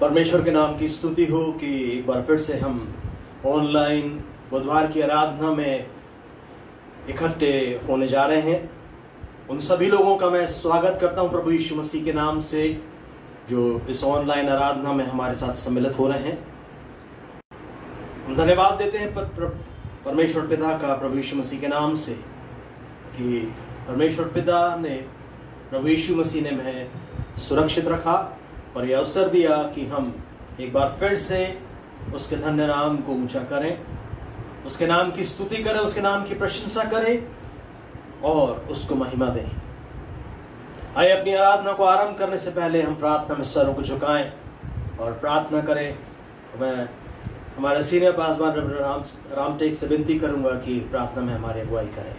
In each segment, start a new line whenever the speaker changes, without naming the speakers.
परमेश्वर के नाम की स्तुति हो कि एक बार फिर से हम ऑनलाइन बुधवार की आराधना में इकट्ठे होने जा रहे हैं। उन सभी लोगों का मैं स्वागत करता हूं प्रभु यीशु मसीह के नाम से, जो इस ऑनलाइन आराधना में हमारे साथ सम्मिलित हो रहे हैं। हम धन्यवाद देते हैं परमेश्वर पिता का प्रभु यीशु मसीह के नाम से कि परमेश्वर पिता ने, प्रभु यीशु मसीह ने हमें सुरक्षित रखा और यह अवसर दिया कि हम एक बार फिर से उसके धन्य नाम को ऊंचा करें, उसके नाम की स्तुति करें, उसके नाम की प्रशंसा करें और उसको महिमा दें। आइए अपनी आराधना को आरंभ करने से पहले हम प्रार्थना में सरों को झुकाएं और प्रार्थना करें। मैं हमारे सीनियर पासवान राम टेक से विनती करूंगा कि प्रार्थना में हमारी अगुवाई करें।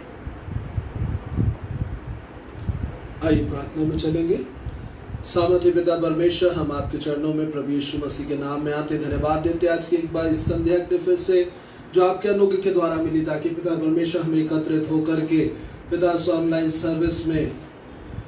आइए प्रार्थना में चलेंगे। सामर्थ्य पिता परमेश्वर, हम आपके चरणों में प्रभु यीशु मसीह के नाम में आते धन्यवाद देते आज की एक बार इस संध्या के फिर से जो आपके अनुग्रह के द्वारा मिली, ताकि पिता परमेश्वर हमें एकत्रित होकर के पिता ऑनलाइन सर्विस में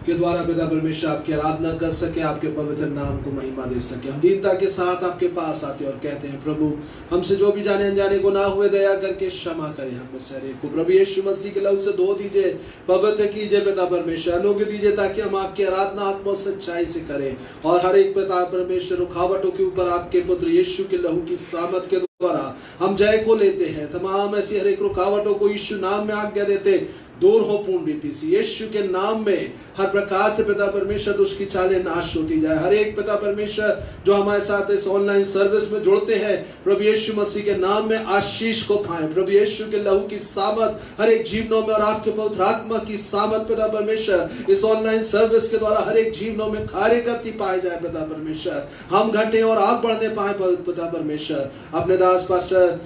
के द्वारा पिता परमेश्वर आपकी आराधना कर सके, आपके पवित्र नाम को महिमा दे सके। हम दीनता के साथ आपके पास आते और कहते हैं प्रभु, हमसे जो भी जाने अनजाने को ना हुए दया करके क्षमा करें। हम सारे को प्रभु यीशु मसीह के लहू से धो दीजिए, पवित्र कीजिए पिता परमेश्वर, अनुग्रह दीजिए ताकि हम आपकी आराधना आत्मा सच्चाई से करें और हर एक पिता परमेश्वर रुकावटों के ऊपर आपके पुत्र यीशु के लहू की सामर्थ के द्वारा हम जय को लेते हैं। तमाम ऐसी हर एक रुकावटों को यीशु नाम में आज्ञा देते दूर हो पूर्ण रीति से। यीशु के नाम में हर प्रकार से पिता परमेश्वर उसकी चालें नाश होती जाए। हर एक पिता परमेश्वर जो हमारे साथ इस ऑनलाइन सर्विस में जुड़ते हैं, प्रभु यीशु मसीह के नाम में आशीष को पाएं। प्रभु यीशु के लहू की सामर्थ हर एक जीवनों में और आपके पवित्र आत्मा की सामर्थ पिता परमेश्वर इस ऑनलाइन सर्विस के द्वारा हर एक जीवनों में कार्य करती पाई जाए। पिता परमेश्वर हम घटे और आप बढ़ने पाए पिता परमेश्वर। अपने दास पास्टर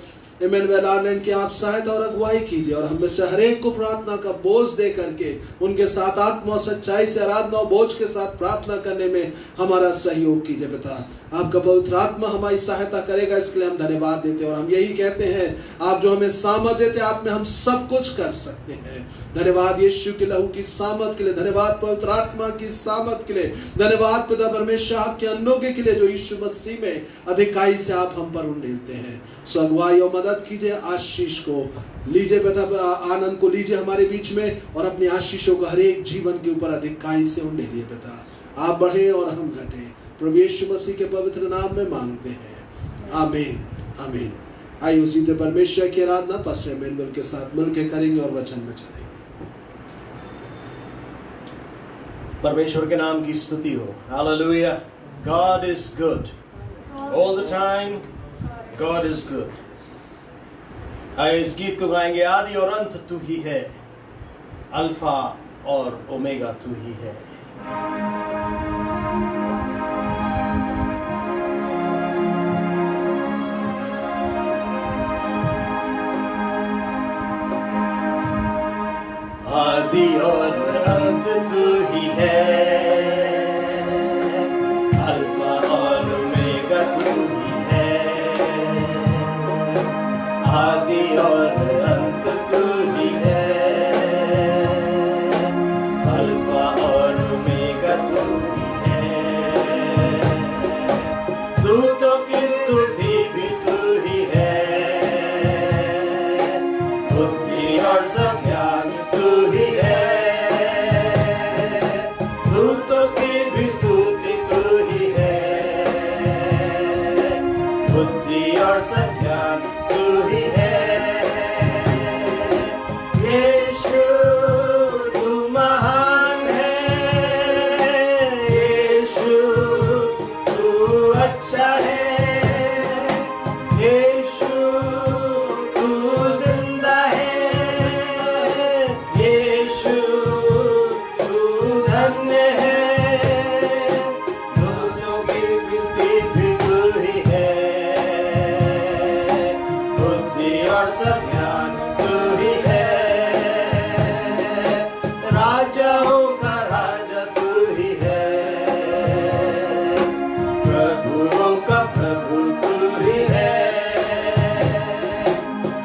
इमैनुअल आनंद की आप सहायता और अगुवाई कीजिए और हम में से हर एक को प्रार्थना का बोझ दे करके उनके साथ आत्मा और सच्चाई से आराधना और बोझ के साथ प्रार्थना करने में हमारा सहयोग कीजिए। पिता आपका पवित्र आत्मा हमारी सहायता करेगा, इसके लिए हम धन्यवाद देते हैं और हम यही कहते हैं, आप जो हमें सामर्थ देते हैं, आप में हम सब कुछ कर सकते हैं। धन्यवाद यीशु के लहू की सामर्थ के लिए, धन्यवाद पवित्र आत्मा की सामर्थ के लिए, धन्यवाद पिता परमेश्वर आपके अनुग्रह के लिए जो यीशु मसीह में अधिकाई से आप हम पर उंडेलते हैं। स्वगवाई और मदद कीजिए, आशीष को लीजिए पिता, आनंद को लीजिए हमारे बीच में और अपनी आशीषों को हर एक जीवन के ऊपर अधिकाई से उंडेलिए। पिता आप बढ़े और हम घटे, प्रभु यीशु मसीह के पवित्र नाम में मांगते हैं, आमीन आमीन। आइए उसी परमेश्वर की आराधना पास्टर इमैनुअल के साथ मिलकर करेंगे और वचन में चलेंगे।
परमेश्वर के नाम की स्तुति हो। Hallelujah. God is good all the time. God is good. आइए इस गीत को गाएंगे। आदि और अंत तू ही है, अल्फा और ओमेगा तू ही है। आदि और अंत तू ही है, अल्फा और ओमेगा तू ही है। आदि और अंत तू ही है, अल्फा और ओमेगा तू ही है। दूतों की स्तुति भी तू ही है, बुद्धि और संज्ञान तू ही है। दूतों की भी स्तुति तू ही है, बुद्धि और संज्ञान तू ही है। यीशु तू महान है, यीशु तू अच्छा है, यीशु तू जिंदा है, यीशु तू धन्य है। दूतों की स्तुति भी तू ही है, बुद्धि और संज्ञान तू ही है। राजाओं का राजा तू ही है, प्रभुओं का प्रभु तू ही है।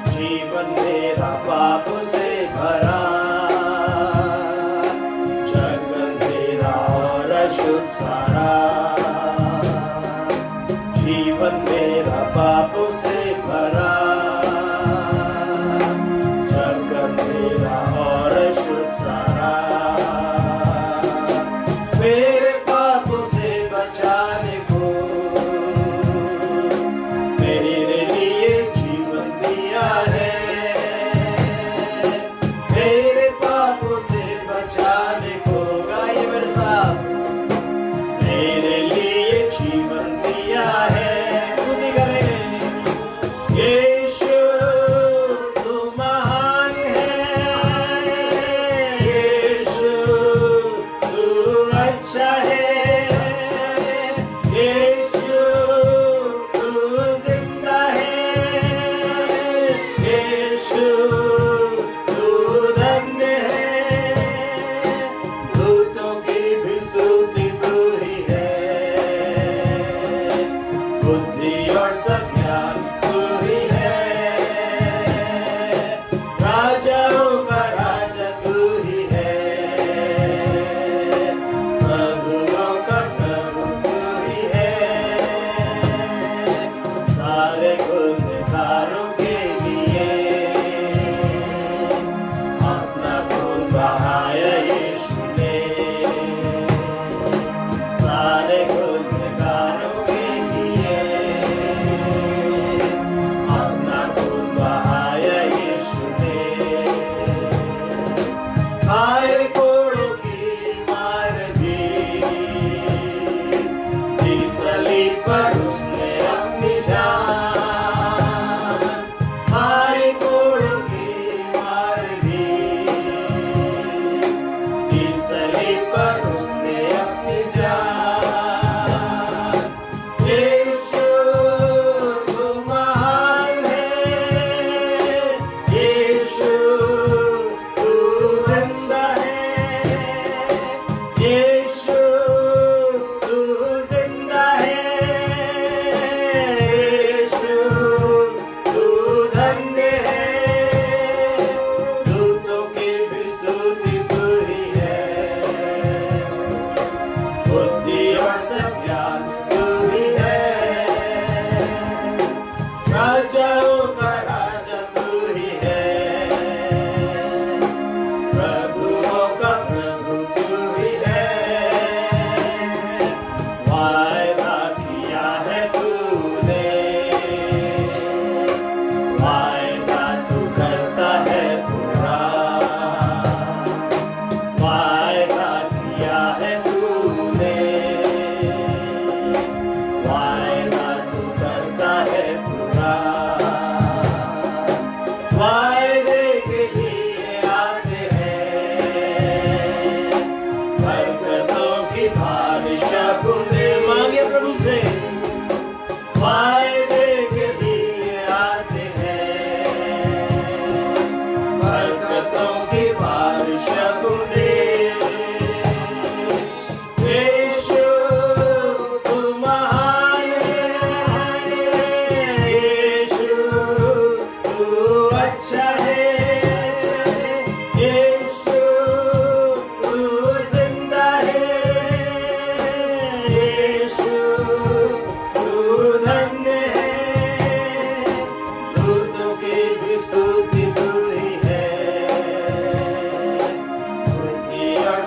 जीवन मेरा पाप से भरा, जग अंधेरा और अशुद्ध सारा।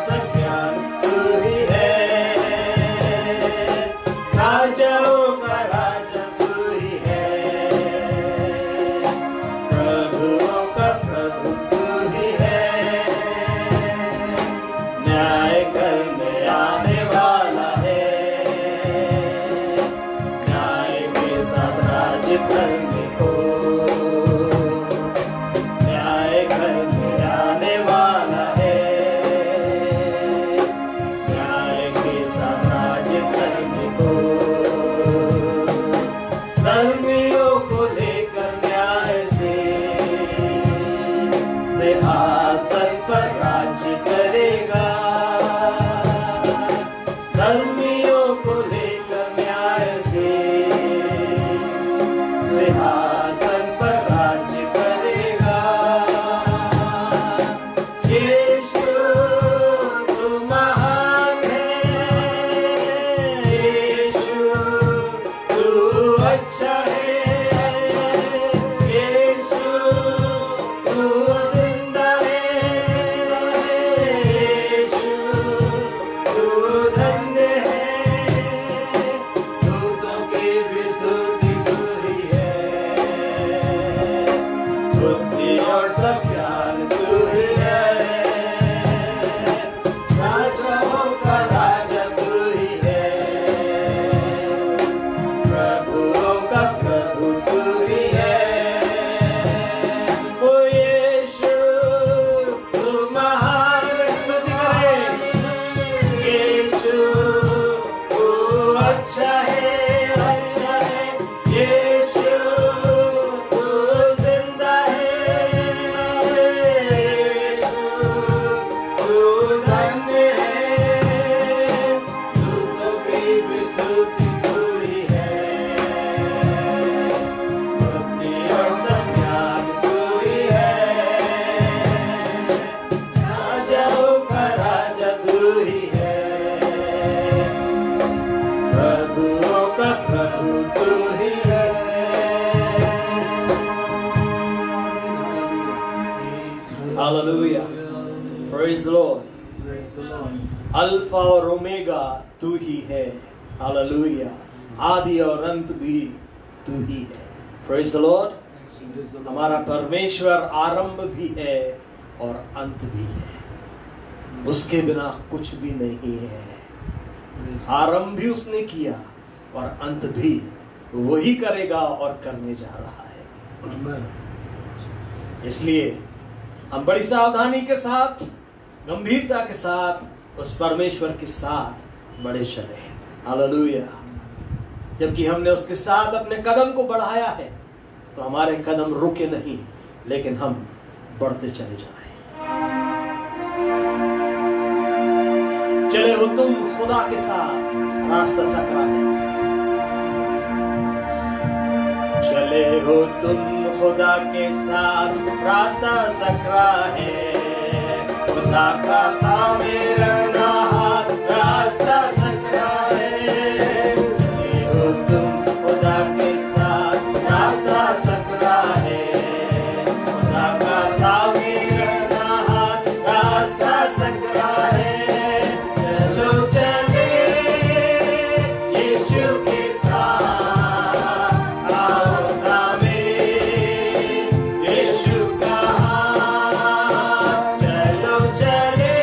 सब ज्ञान तू ही है। राजाओं का राजा तू ही है, प्रभुओं का प्रभु तू ही है। न्याय करने आने वाला है, न्याय के साथ राज्य करने को। न्याय करने आने वाला है, न्याय के साथ राज्य करने को। धर्मियों को लेकर न्याय से सिंहासन पर राज्य करेगा। धर्मियों को लेकर न्याय से सिंहासन पर राज्य करेगा। यीशु तू महान है, यीशु तू अच्छा है, यीशु तू जिंदा है, यीशु तू धन्य है। दूतों की भी स्तुति तू ही है, बुद्धि और सब ज्ञान तू ही है। राजाओं का राजा तू ही है, प्रभुओं का प्रभु तू ही है। ओ यीशु तू महान, स्तुति करें। यीशु तू अच्छा है, अच्छा है। यीशु तू जिंदा है, यीशु तू धन्य है। दूतों की भी स्तुति तू ही है, बुद्धि और सब ज्ञान तू ही है। राजाओं का राजा तू ही है, प्रभुओं का प्रभु तू ही है। Hallelujah. Praise the Lord. Alpha और ओमेगा तू ही है। हालेलुया। आदि और अंत भी तू ही है। Praise the Lord. हमारा परमेश्वर आरंभ भी है और अंत भी है, उसके बिना कुछ भी नहीं है। आरंभ भी उसने किया और अंत भी वही करेगा और करने जा रहा है। इसलिए हम बड़ी सावधानी के साथ, गंभीरता के साथ उस परमेश्वर के साथ बढ़े चले। हालेलुया। जबकि हमने उसके साथ अपने कदम को बढ़ाया है, तो हमारे कदम रुके नहीं, लेकिन हम बढ़ते चले जाएं। चले हो तुम खुदा के साथ, रास्ता सकरा है। चले हो तुम खुदा के साथ, रास्ता सकरा है। खुदा का तामीरना हाथ, रास्ता सकरा है। चले हो तुम खुदा के साथ, रास्ता सकरा है। खुदा का तामीरना हाथ, रास्ता सकरा है। चलो चले यीशु के साथ, आओ थामे यीशु का हाथ। चलो चले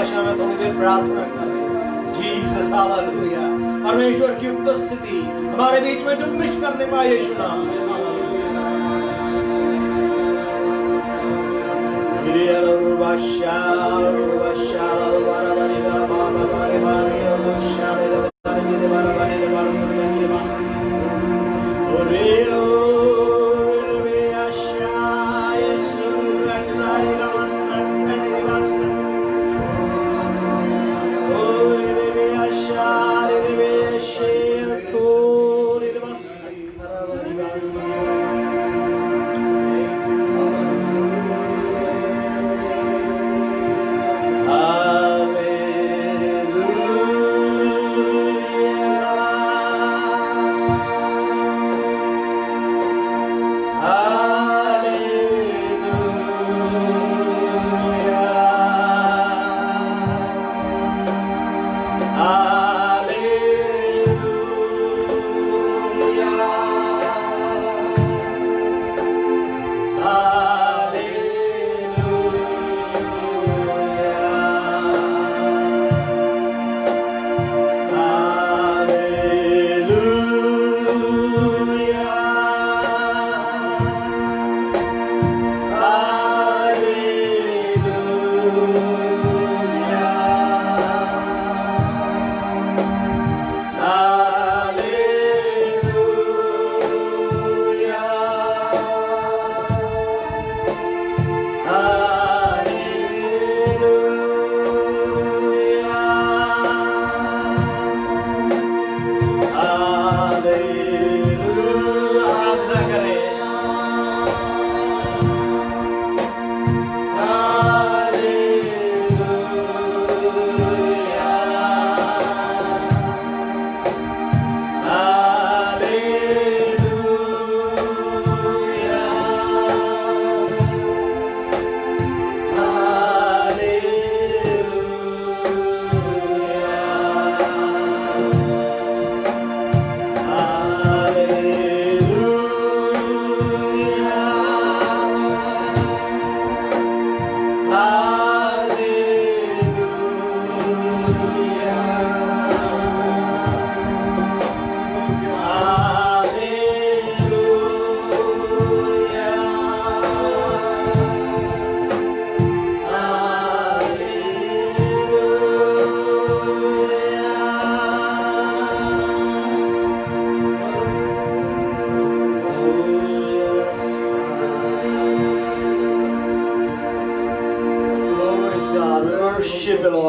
भाषा में थोड़ी देर प्रार्थना करें। Jesus hallelujah. परमेश्वर की उपस्थिति हमारे बीच में जुम्बिश करने पाए यीशु नाम में।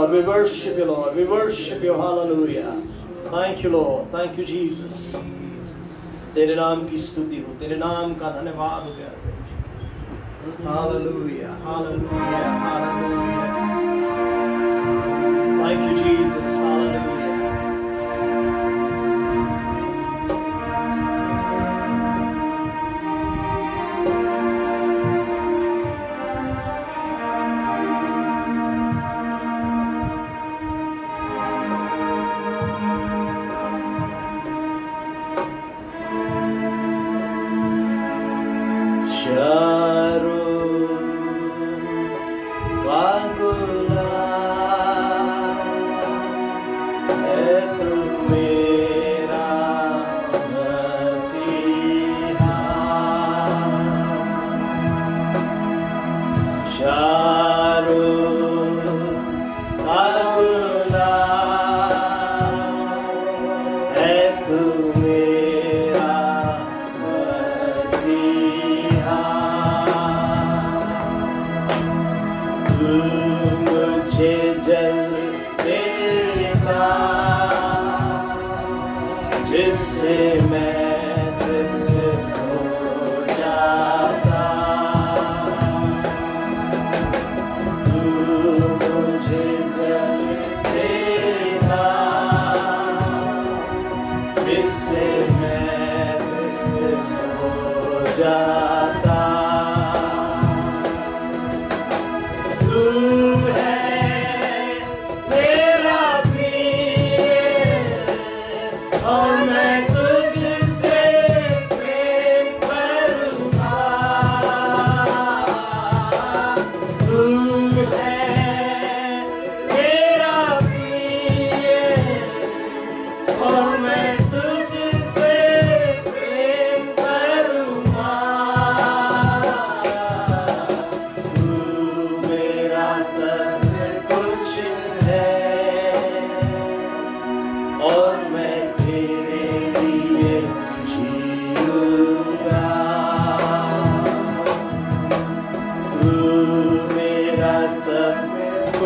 We worship you, Lord. We worship you. Hallelujah. Thank you, Lord. Thank you, Jesus. तेरे नाम की स्तुति हो, तेरे नाम का धन्यवाद हो गया। Hallelujah. Hallelujah. Hallelujah. Thank you, Jesus. Hallelujah.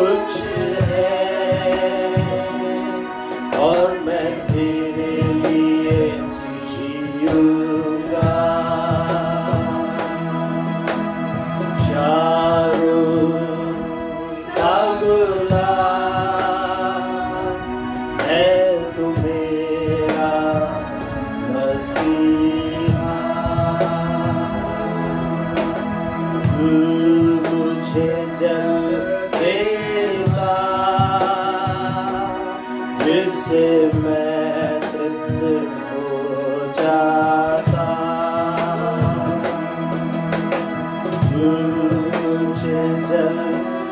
कुछ है और मैं तेरे लिए जीऊंगा। शारों का गुलाब है तू मेरा मसीहा। तू मुझे जल देता जिससे मैं तृप्त हो जाता। तू मुझे जल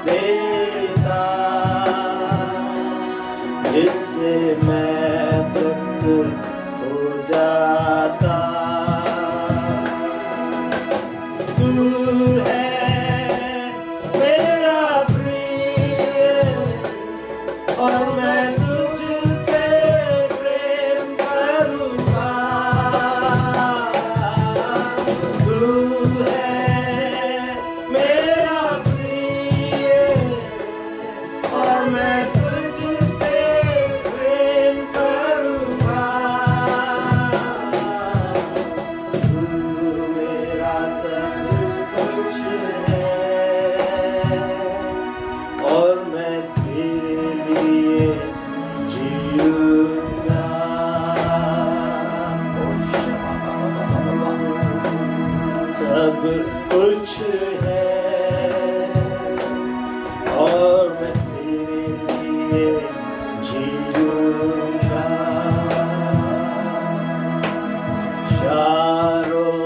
देता जिससे मैं तृप्त हो जाता। तू है मेरा प्रिय और मैं तुझसे प्रेम करूंगा। तू है मेरा प्रिय और मैं तुझसे प्रेम करूंगा। तू मेरा सब कुछ है और मैं तेरे लिए जीऊंगा। सब कुछ है और मैं तेरे लिए जीऊंगा। शारों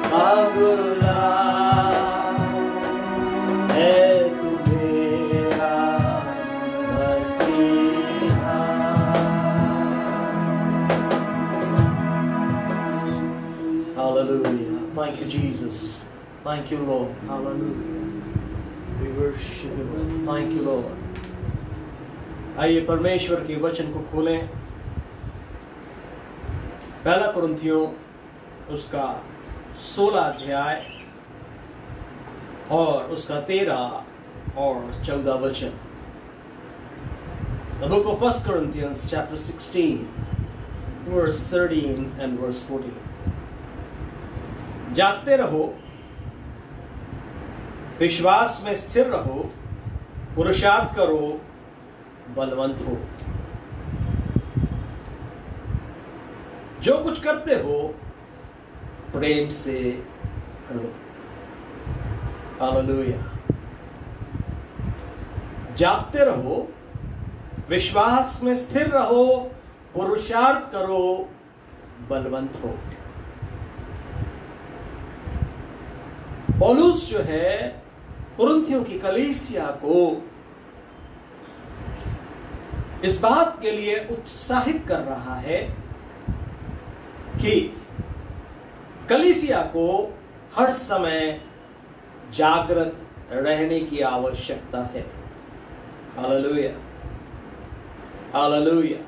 का गुलाब है तू मेरा मसीहा। Hallelujah. Thank you, Jesus. Thank you, Lord. Hallelujah. We worship you, Lord. Thank you, Lord. आइए परमेश्वर के वचन को खोलें। पहला कुरिन्थियों उसका 16 अध्याय और उसका 13 और 14 वचन। The book of 1 Corinthians chapter 16 verse 13 and verse 14. जागते रहो, विश्वास में स्थिर रहो, पुरुषार्थ करो, बलवंत हो। जो कुछ करते हो प्रेम से करो। हालेलुया। जागते रहो, विश्वास में स्थिर रहो, पुरुषार्थ करो, बलवंत हो। पौलुस जो है कुरिन्थियों की कलीसिया को इस बात के लिए उत्साहित कर रहा है कि कलीसिया को हर समय जागृत रहने की आवश्यकता है। Hallelujah, hallelujah,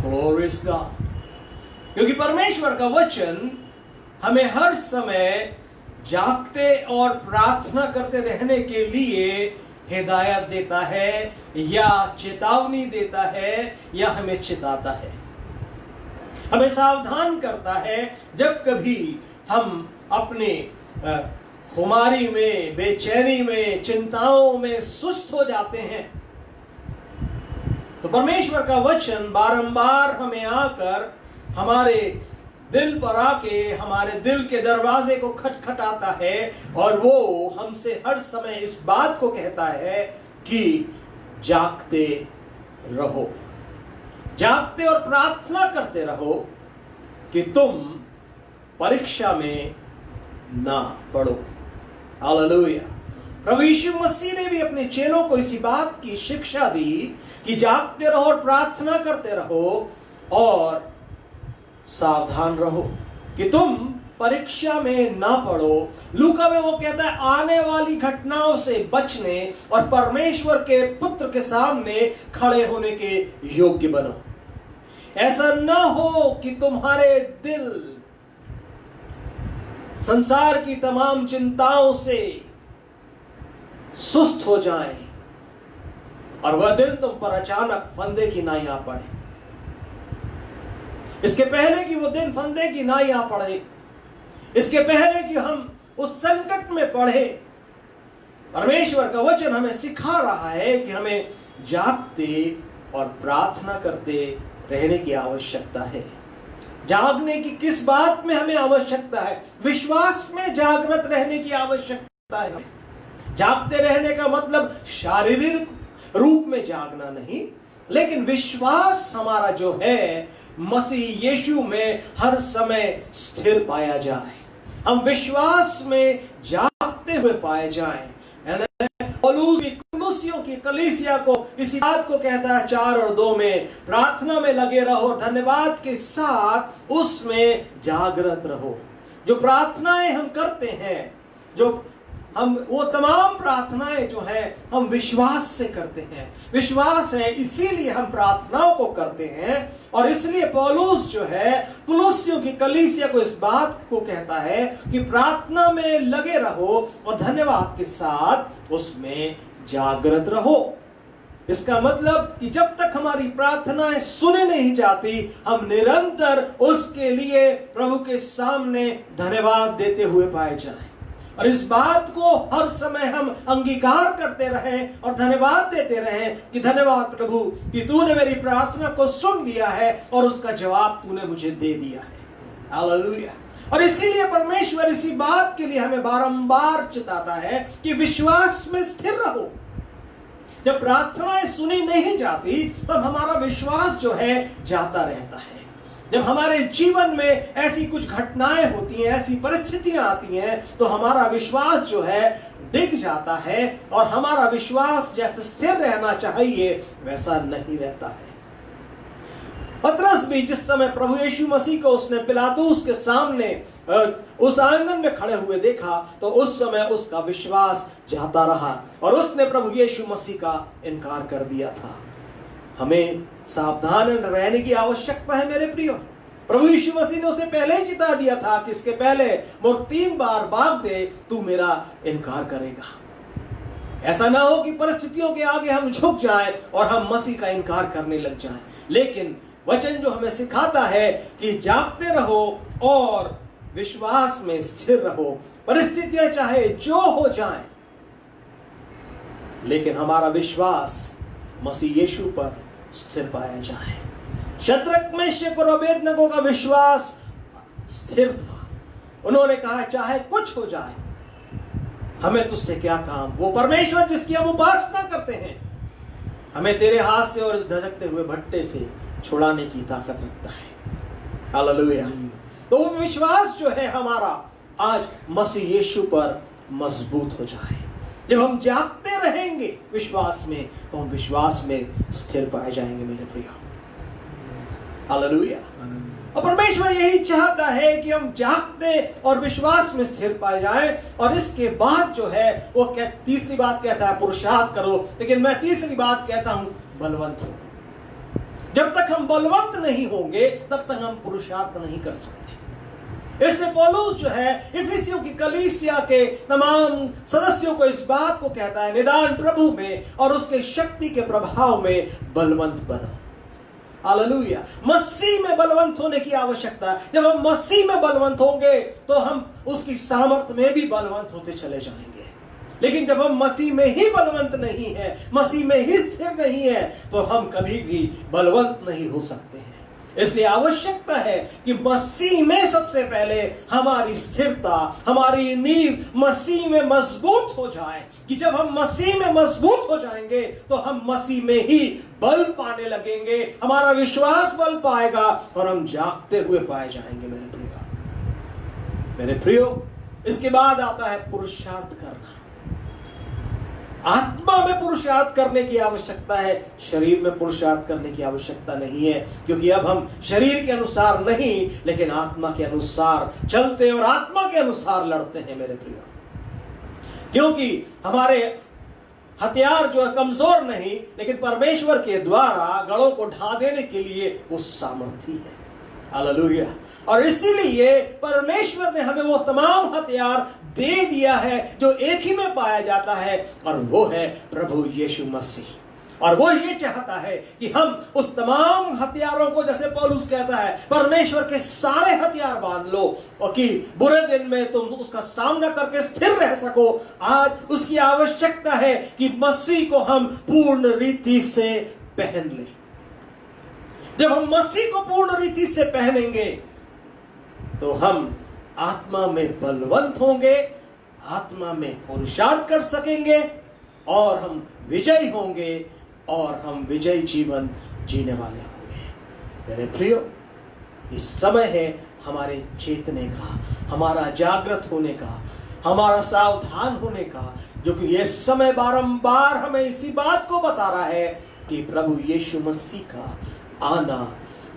glories God. क्योंकि परमेश्वर का वचन हमें हर समय जागते और प्रार्थना करते रहने के लिए हिदायत देता है या चेतावनी देता है या हमें चिताता है, हमें सावधान करता है जब कभी हम अपने खुमारी में, बेचैनी में, चिंताओं में सुस्त हो जाते हैं। तो परमेश्वर का वचन बारंबार हमें आकर हमारे दिल पर आके हमारे दिल के दरवाजे को खटखटाता है और वो हमसे हर समय इस बात को कहता है कि जागते रहो, जागते और प्रार्थना करते रहो कि तुम परीक्षा में ना पड़ो। हालेलुया। प्रभु यीशु मसीह ने भी अपने चेलों को इसी बात की शिक्षा दी कि जागते रहो और प्रार्थना करते रहो और सावधान रहो कि तुम परीक्षा में ना पड़ो। लूका में वो कहता है आने वाली घटनाओं से बचने और परमेश्वर के पुत्र के सामने खड़े होने के योग्य बनो। ऐसा ना हो कि तुम्हारे दिल संसार की तमाम चिंताओं से सुस्त हो जाएं और वह दिन तुम पर अचानक फंदे की नाई आ पड़े। इसके पहले कि वो दिन फंदे की नाई आ पड़े, इसके पहले कि हम उस संकट में पड़े, परमेश्वर का वचन हमें सिखा रहा है कि हमें जागते और प्रार्थना करते रहने की आवश्यकता है। जागने की किस बात में हमें आवश्यकता है? विश्वास में जागृत रहने की आवश्यकता है। जागते रहने का मतलब शारीरिक रूप में जागना नहीं, लेकिन विश्वास हमारा जो है मसीह यीशु में हर समय स्थिर पाया जाए, हम विश्वास में जागते हुए पाए जाएं। कुलुसियों की कलीसिया को इसी बात को कहता है 4 और 2 में, प्रार्थना में लगे रहो, धन्यवाद के साथ उसमें जागृत रहो। जो प्रार्थनाएं हम करते हैं, जो हम वो तमाम प्रार्थनाएं जो है हम विश्वास से करते हैं। विश्वास है इसीलिए हम प्रार्थनाओं को करते हैं, और इसलिए पौलुस जो है कुलुसियों की कलीसिया को इस बात को कहता है कि प्रार्थना में लगे रहो और धन्यवाद के साथ उसमें जागृत रहो। इसका मतलब कि जब तक हमारी प्रार्थनाएं सुने नहीं जाती, हम निरंतर उसके लिए प्रभु के सामने धन्यवाद देते हुए पाए जाएं, और इस बात को हर समय हम अंगीकार करते रहें और धन्यवाद देते रहें कि धन्यवाद प्रभु कि तूने मेरी प्रार्थना को सुन लिया है और उसका जवाब तूने मुझे दे दिया है। हालेलुया। और इसीलिए परमेश्वर इसी बात के लिए हमें बारंबार चिताता है कि विश्वास में स्थिर रहो। जब प्रार्थनाएं सुनी नहीं जाती तब हमारा विश्वास जो है जाता रहता है। जब हमारे जीवन में ऐसी कुछ घटनाएं होती हैं, ऐसी परिस्थितियां आती हैं, तो हमारा विश्वास जो है डिग जाता है, और हमारा विश्वास जैसे स्थिर रहना चाहिए वैसा नहीं रहता है। पतरस भी जिस समय प्रभु यीशु मसीह को उसने पिलातुस के सामने उस आंगन में खड़े हुए देखा, तो उस समय उसका विश्वास जाता रहा और उसने प्रभु यीशु मसीह का इनकार कर दिया था। हमें सावधान रहने की आवश्यकता है मेरे प्रियो। प्रभु यीशु मसीह ने उसे पहले ही चिता दिया था कि इसके पहले मुझ 3 बार भाग दे तू मेरा इनकार करेगा। ऐसा ना हो कि परिस्थितियों के आगे हम झुक जाएं और हम मसीह का इनकार करने लग जाएं। लेकिन वचन जो हमें सिखाता है कि जागते रहो और विश्वास में स्थिर रहो, परिस्थितियां चाहे जो हो जाएं, लेकिन हमारा विश्वास मसीह यीशु पर स्थिर पाया जाए। शद्रक, मेशक और अबेदनगो का विश्वास स्थिर था। उन्होंने कहा चाहे कुछ हो जाए, हमें तुझसे क्या काम। वो परमेश्वर जिसकी हम उपासना करते हैं हमें तेरे हाथ से और इस धधकते हुए भट्टे से छुड़ाने की ताकत रखता है। हालेलुया। तो वो विश्वास जो है हमारा आज मसीह यीशु पर मजबूत हो जाए। जब हम जागते रहेंगे विश्वास में, तो हम विश्वास में स्थिर पाए जाएंगे मेरे प्रियो। हालेलुया। और परमेश्वर यही चाहता है कि हम जागते और विश्वास में स्थिर पाए जाएं, और इसके बाद जो है वो तीसरी बात कहता है पुरुषार्थ करो, लेकिन मैं तीसरी बात कहता हूं बलवंत हो। जब तक हम बलवंत नहीं होंगे तब तक हम पुरुषार्थ नहीं कर सकते। इसलिए पौलुस जो है इफिसियों की कलीसिया के तमाम सदस्यों को इस बात को कहता है, निदान प्रभु में और उसके शक्ति के प्रभाव में बलवंत बनो। हालेलुया। मसीह में बलवंत होने की आवश्यकता है। जब हम मसीह में बलवंत होंगे तो हम उसकी सामर्थ्य में भी बलवंत होते चले जाएंगे। लेकिन जब हम मसीह में ही बलवंत नहीं है, मसीह में ही स्थिर नहीं है, तो हम कभी भी बलवंत नहीं हो सकते हैं। इसलिए आवश्यकता है कि मसीह में सबसे पहले हमारी स्थिरता, हमारी नींव मसीह में मजबूत हो जाए, कि जब हम मसीह में मजबूत हो जाएंगे तो हम मसीह में ही बल पाने लगेंगे, हमारा विश्वास बल पाएगा और हम जागते हुए पाए जाएंगे मेरे प्रियो। इसके बाद आता है पुरुषार्थ करना। आत्मा में पुरुषार्थ करने की आवश्यकता है, शरीर में पुरुषार्थ करने की आवश्यकता नहीं है, क्योंकि अब हम शरीर के अनुसार नहीं लेकिन आत्मा के अनुसार चलते और आत्मा के अनुसार लड़ते हैं मेरे प्रियो। क्योंकि हमारे हथियार जो है कमजोर नहीं, लेकिन परमेश्वर के द्वारा गढ़ों को ढा देने के लिए वो सामर्थी है। हालेलुया। और इसीलिए परमेश्वर ने हमें वो तमाम हथियार दे दिया है जो एक ही में पाया जाता है, और वो है प्रभु यीशु मसीह। और वो ये चाहता है कि हम उस तमाम हथियारों को, जैसे पौलुस कहता है, परमेश्वर के सारे हथियार बांध लो, और कि बुरे दिन में तुम उसका सामना करके स्थिर रह सको। आज उसकी आवश्यकता है कि मसीह को हम पूर्ण रीति से पहन लें। जब हम मसीह को पूर्ण रीति से पहनेंगे तो हम आत्मा में बलवंत होंगे, आत्मा में पुरुषार्थ कर सकेंगे, और हम विजयी होंगे, और हम विजयी जीवन जीने वाले होंगे। मेरे प्रियो, इस समय है हमारे चेतने का, हमारा जागृत होने का, हमारा सावधान होने का, जो कि ये समय बारंबार हमें इसी बात को बता रहा है कि प्रभु यीशु मसीह का आना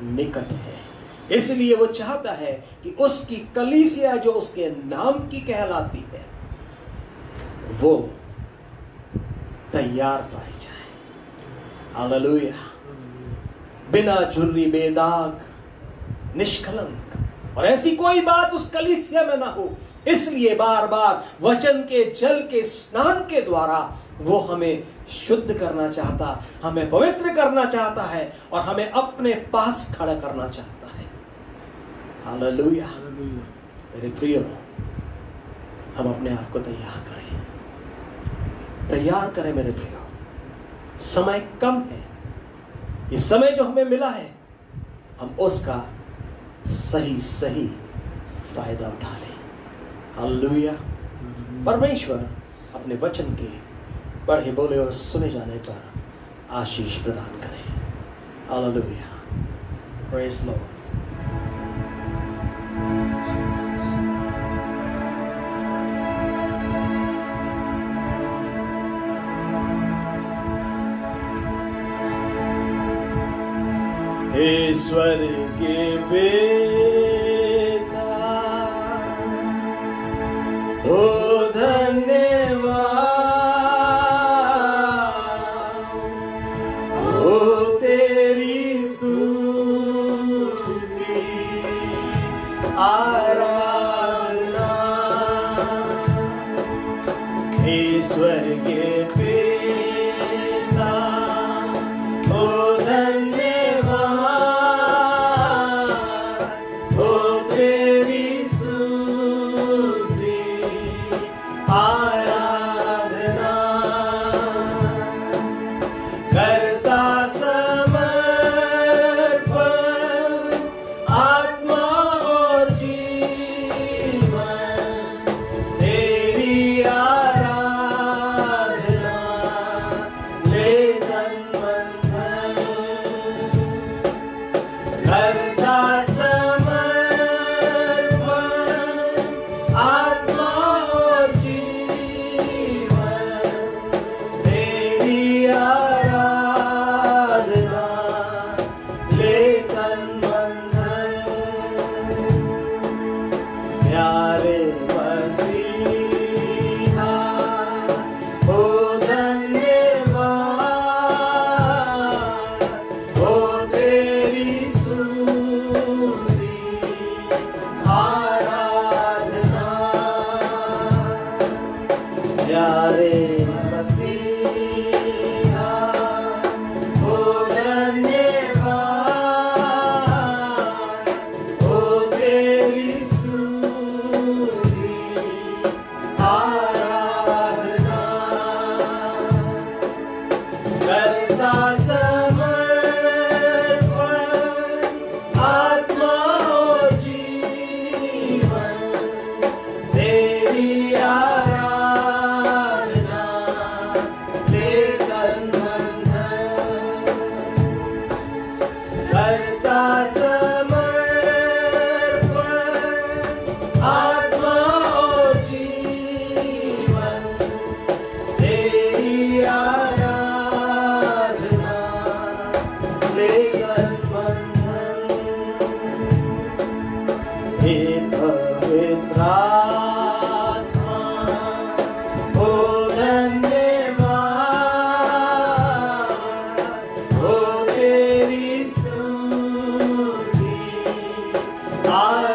निकट है। इसलिए वो चाहता है कि उसकी कलीसिया जो उसके नाम की कहलाती है वो तैयार पाई जाए। हालेलुया। बिना झुर्री, बेदाग, निष्कलंक, और ऐसी कोई बात उस कलीसिया में ना हो। इसलिए बार बार वचन के जल के स्नान के द्वारा वो हमें शुद्ध करना चाहता, हमें पवित्र करना चाहता है, और हमें अपने पास खड़ा करना चाहता है। हालेलुया। मेरे प्रियो, हम अपने आप को तैयार करें, तैयार करें मेरे प्रियो। समय कम है, इस समय जो हमें मिला है हम उसका सही सही फायदा उठा लें। हालेलुया। परमेश्वर अपने वचन के पढ़े बोले और सुने जाने पर आशीष प्रदान करें। हालेलुया। Praise the lord. ईश्वर के पिता, हो धन्यवाद, हो तेरी स्तुति आराधना। ईश्वर के पिता, हो
I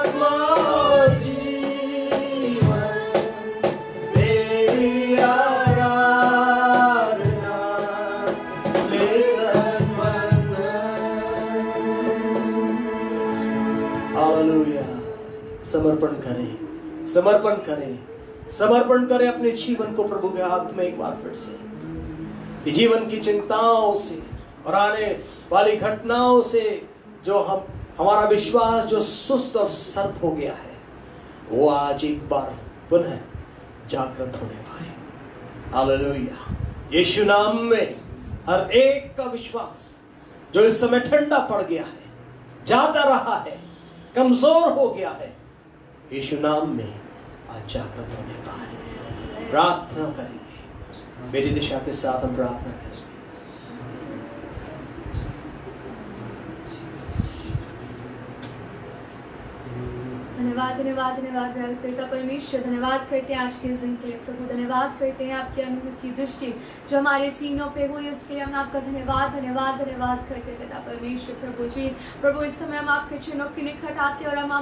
आत्मा और जीवन तेरी आराधना ले तन मन। हालेलुया। समर्पण करें, समर्पण करें, समर्पण करें अपने जीवन को प्रभु के हाथ में एक बार फिर से। कि जीवन की चिंताओं से और आने वाली घटनाओं से जो हमारा विश्वास जो सुस्त और सर्प हो गया है, वो आज एक बार पुनः जागृत होने पाए। हालेलुया। यीशु नाम में हर एक का विश्वास जो इस समय ठंडा पड़ गया है, जाता रहा है, कमजोर हो गया है, यीशु नाम में आज जागृत होने पाए। प्रार्थना करेंगे, बेटी दिशा के साथ हम प्रार्थना करेंगे।
धन्यवाद धन्यवाद धन्यवाद पिता परमेश्वर, धन्यवाद करते हैं आज के इस दिन के लिए प्रभु। धन्यवाद करते हैं आपके अनुग्रह की दृष्टि जो हमारे चीनों पे हुई, उसके लिए हम आपका धन्यवाद धन्यवाद धन्यवाद करते हैं पिता परमेश्वर। प्रभु जी, प्रभु इस समय हम आपके चीनों के निकट आते हैं और हम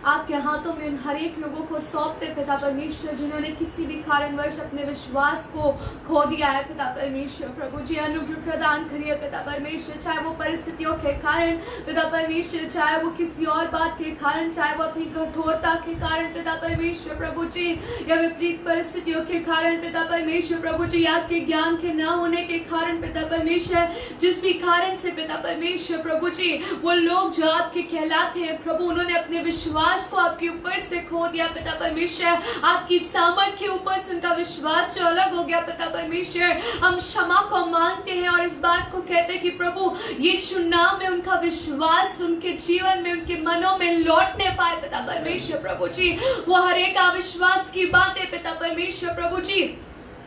आपके हाथों में हर एक लोगों को सौंपते पिता परमेश्वर, जिन्होंने किसी भी कारणवश अपने विश्वास को खो दिया है पिता परमेश्वर। प्रभु जी, अनुग्रह प्रदान करिए पिता परमेश्वर, चाहे वो परिस्थितियों के कारण पिता परमेश्वर, चाहे वो किसी और बात के कारण, चाहे वो अपनी कठोरता के कारण पिता परमेश्वर प्रभु जी, या विपरीत परिस्थितियों के कारण पिता परमेश्वर प्रभु जी, आपके ज्ञान के ना होने के कारण पिता परमेश्वर, जिस भी कारण से पिता परमेश्वर प्रभु जी, वो लोग जो आपके कहलाते हैं प्रभु, उन्होंने अपने विश्वास को आपके ऊपर से खो दिया पिता परमेश्वर। आपकी सामर्थ के ऊपर से उनका विश्वास जो अलग हो गया पिता परमेश्वर, हम क्षमा को मांगते हैं और इस बात को कहते हैं कि प्रभु यीशु नाम में उनका विश्वास उनके जीवन में, उनके मनों में लौटने पाए पिता परमेश्वर प्रभु जी। वो हर एक अविश्वास की बातें पिता परमेश्वर प्रभु जी,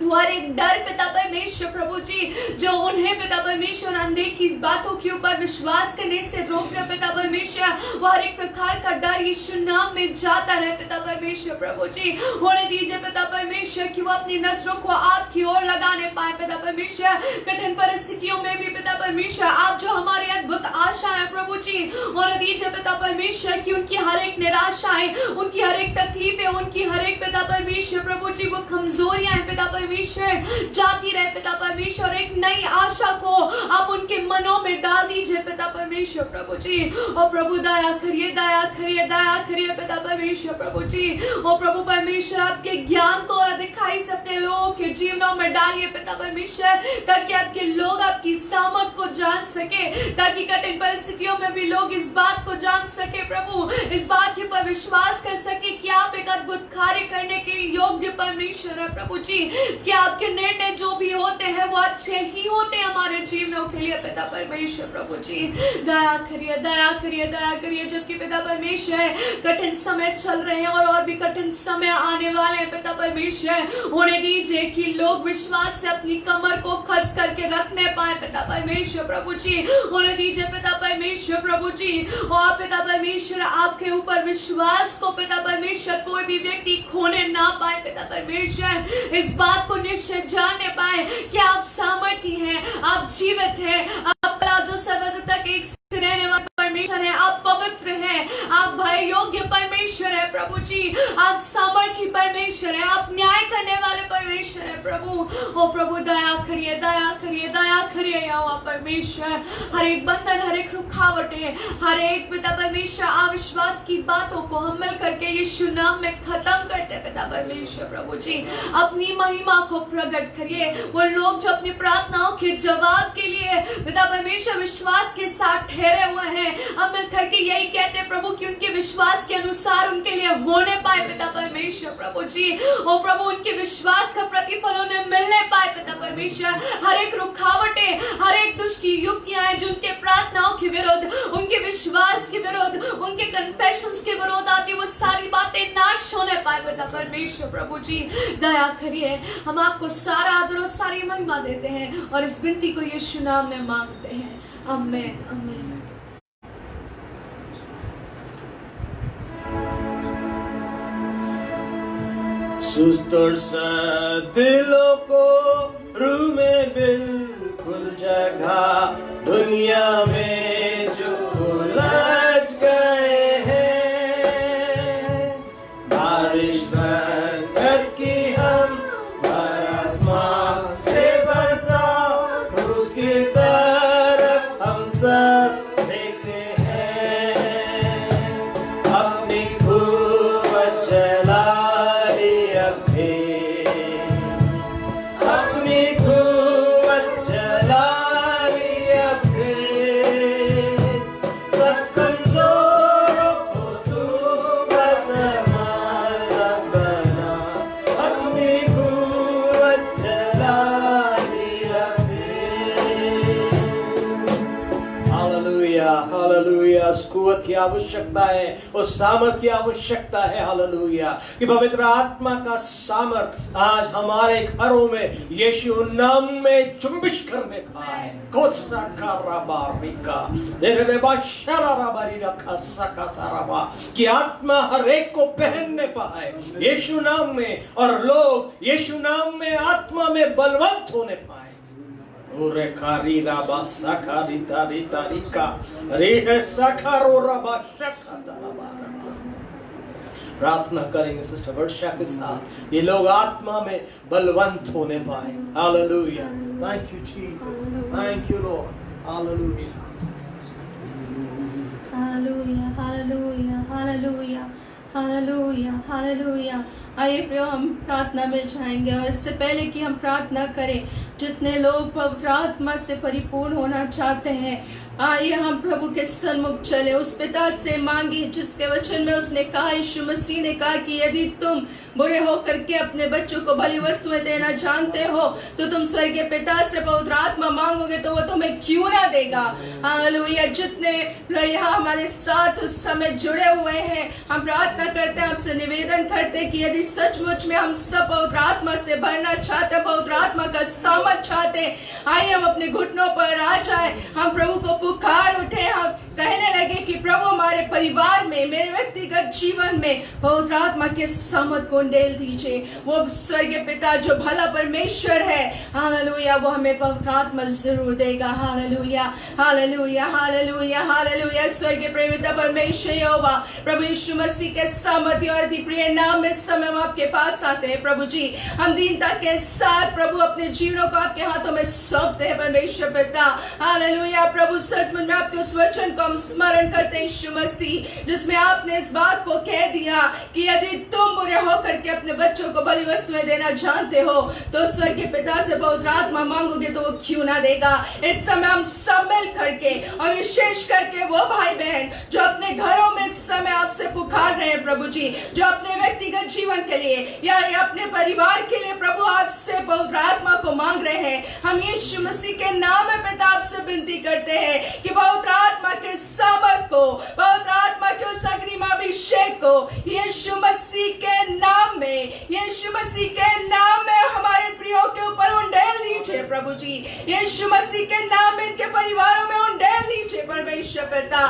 वो हर एक डर पिता परमेश्वर प्रभु जी, जो उन्हें पिता परमेश्वर अनदेखी बातों के ऊपर विश्वास करने से रोक दे पिता परमेश्वर, वो हर एक प्रकार का डर यीशु नाम में जाता रहे पिता परमेश्वर प्रभु जी। होने दीजिए पिता परमेश्वर कि वो अपनी नजरों को आपकी ओर लगाने पाए पिता परमेश्वर। कठिन परिस्थितियों में भी पिता परमेश्वर, आप जो हमारी अद्भुत आशा है प्रभु जी, होने दीजिए पिता परमेश्वर कि उनकी हर एक निराशाएं, उनकी हर एक तकलीफें, उनकी हर एक पिता परमेश्वर प्रभु जी, वो कमजोरियां हैं पिता परमेश्वर, जाती रहे पिता परमेश्वर। एक नई आशा को आप उनके मनों में डाल दीजिए पिता परमेश्वर प्रभु जी। और प्रभु दया करिए, दया करिए, दया करिए पिता परमेश्वर प्रभु जी। और प्रभु परमेश्वर, आपके ज्ञान को और दिखाई से अपने लोगों के जीवनों में डालिए पिता परमेश्वर, ताकि आपके लोग आपकी सामर्थ को जान सके, ताकि कठिन परिस्थितियों में भी लोग इस बात को जान सके प्रभु, इस बात के ऊपर विश्वास कर सके कि आप एक अद्भुत कार्य करने के योग्य परमेश्वर है प्रभु जी, कि आपके निर्णय जो भी होते हैं वो अच्छे ही होते हैं हमारे जीवनों के लिए पिता परमेश्वर प्रभु जी। दया करिए, दया करिए, दया करिए। जबकि पिता परमेश्वर कठिन समय चल रहे हैं और भी कठिन समय आने वाले हैं पिता परमेश्वर, होने दीजिए कि लोग विश्वास से अपनी कमर को खस करके रखने पाए पिता परमेश्वर प्रभु जी। होने दीजिए पिता परमेश्वर प्रभु जी। और पिता परमेश्वर, आपके ऊपर विश्वास को पिता परमेश्वर कोई भी व्यक्ति खोने ना पाए पिता परमेश्वर। इस बात को निश्चय जानने पाए कि आप सामर्थी हैं, आप जीवित हैं, आप जो सर्वदा तक एक रहने वाले परमेश्वर है, आप पवित्र हैं, आप भय योग्य परमेश्वर है प्रभु जी, आप सामर्थी परमेश्वर है, आप न्याय करने वाले परमेश्वर है प्रभु। ओ प्रभु दया करिए, दया करिए, दया करिए यहोवा परमेश्वर। हर एक बंधन, हर एक रुकावटें, हर एक पिता परमेश्वर अविश्वास की बातों को हम मिल करके यीशु नाम में खत्म करते पिता परमेश्वर प्रभु जी। अपनी महिमा को प्रकट करिए। वो लोग जो अपनी प्रार्थनाओं के जवाब के लिए पिता परमेश्वर विश्वास के साथ ठहरे हुए हैं, हम मिल करके यही कहते हैं प्रभु कि उनके विश्वास के अनुसार उनके लिए होने पाए पिता परमेश्वर प्रभु जी। ओ प्रभु, उनके विश्वास का प्रतिफल उन्हें मिलने पाए पिता परमेश्वर। हर एक रुकावटें, हर एक दुष्ट की युक्तियां हैं जो उनके प्रार्थनाओं के विरुद्ध, उनके विश्वास के विरुद्ध, उनके कन्फेशंस के विरुद्ध आती, वो सारी बातें नाश होने पाए पिता परमेश्वर प्रभु जी। दया करिए। हम आपको सारा आदर और सारी महिमा देते हैं और इस विनती को यीशु नाम में मांगते हैं। आमीन, आमीन।
सुस्त और दिलों को रूह में बिल्कुल जगह, दुनिया में जो उलझ गए हैं, आवश्यकता है, उस सामर्थ की आवश्यकता है। हालेलुया, कि पवित्र आत्मा का सामर्थ आज हमारे घरों में यीशु नाम में जुम्बिश करने पाए। कि आत्मा हर एक को पहनने पाए यीशु नाम में, और लोग यीशु नाम में आत्मा में बलवंत होने पाए। ओरे कारी राबा सखारी तारी तारिका रे सखारो राबा शखाताराबा। प्रार्थना करेंगे सिस्टर वर्षा के साथ, ये लोग आत्मा में बलवंत होने पाए। Hallelujah, thank you Jesus, thank you Lord. Hallelujah,
hallelujah, hallelujah, hallelujah, hallelujah, hallelujah. आइए प्रियो, हम प्रार्थना में जाएंगे, और इससे पहले कि हम प्रार्थना करें, जितने लोग पवित्र आत्मा से परिपूर्ण होना चाहते हैं, आइए हम प्रभु के सन्मुख चले, उस पिता से मांगे जिसके वचन में उसने कहा, यीशु मसीह ने कहा कि यदि तुम बुरे होकर के अपने बच्चों को भली वस्तुएं देना जानते हो, तो तुम स्वर्गीय पिता से पवित्र आत्मा मांगोगे तो वो तुम्हें क्यों ना देगा। हालेलुया, जितने यहाँ हमारे साथ उस समय जुड़े हुए हैं, हम प्रार्थना करते हैं, आपसे निवेदन करते हैं कि यदि सचमुच में हम सब पवित्र आत्मा से भरना चाहते हैं, पवित्र आत्मा का सामर्थ चाहते हैं, आइए हम अपने घुटनों पर आ जाए, हम प्रभु को पुकार उठे, हम कहने लगे कि प्रभु हमारे परिवार में, मेरे व्यक्तिगत जीवन में पवित्र आत्मा के सामर्थ को उंडेल दीजिए। वो स्वर्गीय पिता जो भला परमेश्वर है, हालेलुया, वो हमें पवित्र आत्मा जरूर देगा। Hallelujah, hallelujah, hallelujah, hallelujah. स्वर्गीय प्रेमिता परमेश्वर यहोवा, प्रभु यीशु मसीह के सामर्थ्य और अति प्रिय नाम में समय हम आपके पास आते हैं। प्रभु जी, हम दीनता के साथ प्रभु अपने जीवनों को आपके हाथों में सौंपते हैं परमेश्वर पिता। हालेलुया, प्रभु सचमुच में आपके उस वचन को हम स्मरण करते हैं यीशु मसीह, जिसमें आपने इस बात को कह दिया कि यदि तुम बुरे होकर के अपने बच्चों को भली वस्तुएं देना जानते हो, तो स्वर्गीय पिता से पवित्र आत्मा मांगोगे तो वो क्यों ना देगा। इस समय हम सब मिल करके, और विशेष करके वो भाई बहन जो अपने घरों में इस समय आपसे पुकार रहे हैं प्रभु जी, जो अपने व्यक्तिगत जीवन के लिए या अपने परिवार के लिए प्रभु आपसे पवित्र आत्मा को मांग रहे हैं, हम यीशु मसीह के नाम में पिता आपसे विनती करते हैं कि पवित्र आत्मा के सामर्थ को, पवित्र आत्मा के उस अग्निमाभिषेक को यीशु मसीह के नाम में, यीशु मसीह के नाम में हमारे प्रियों के ऊपर उंडेल दीजिए प्रभु जी। यीशु मसीह के नाम में इनके परिवारों में उंडेल दीजिए परमेश्वर पिता।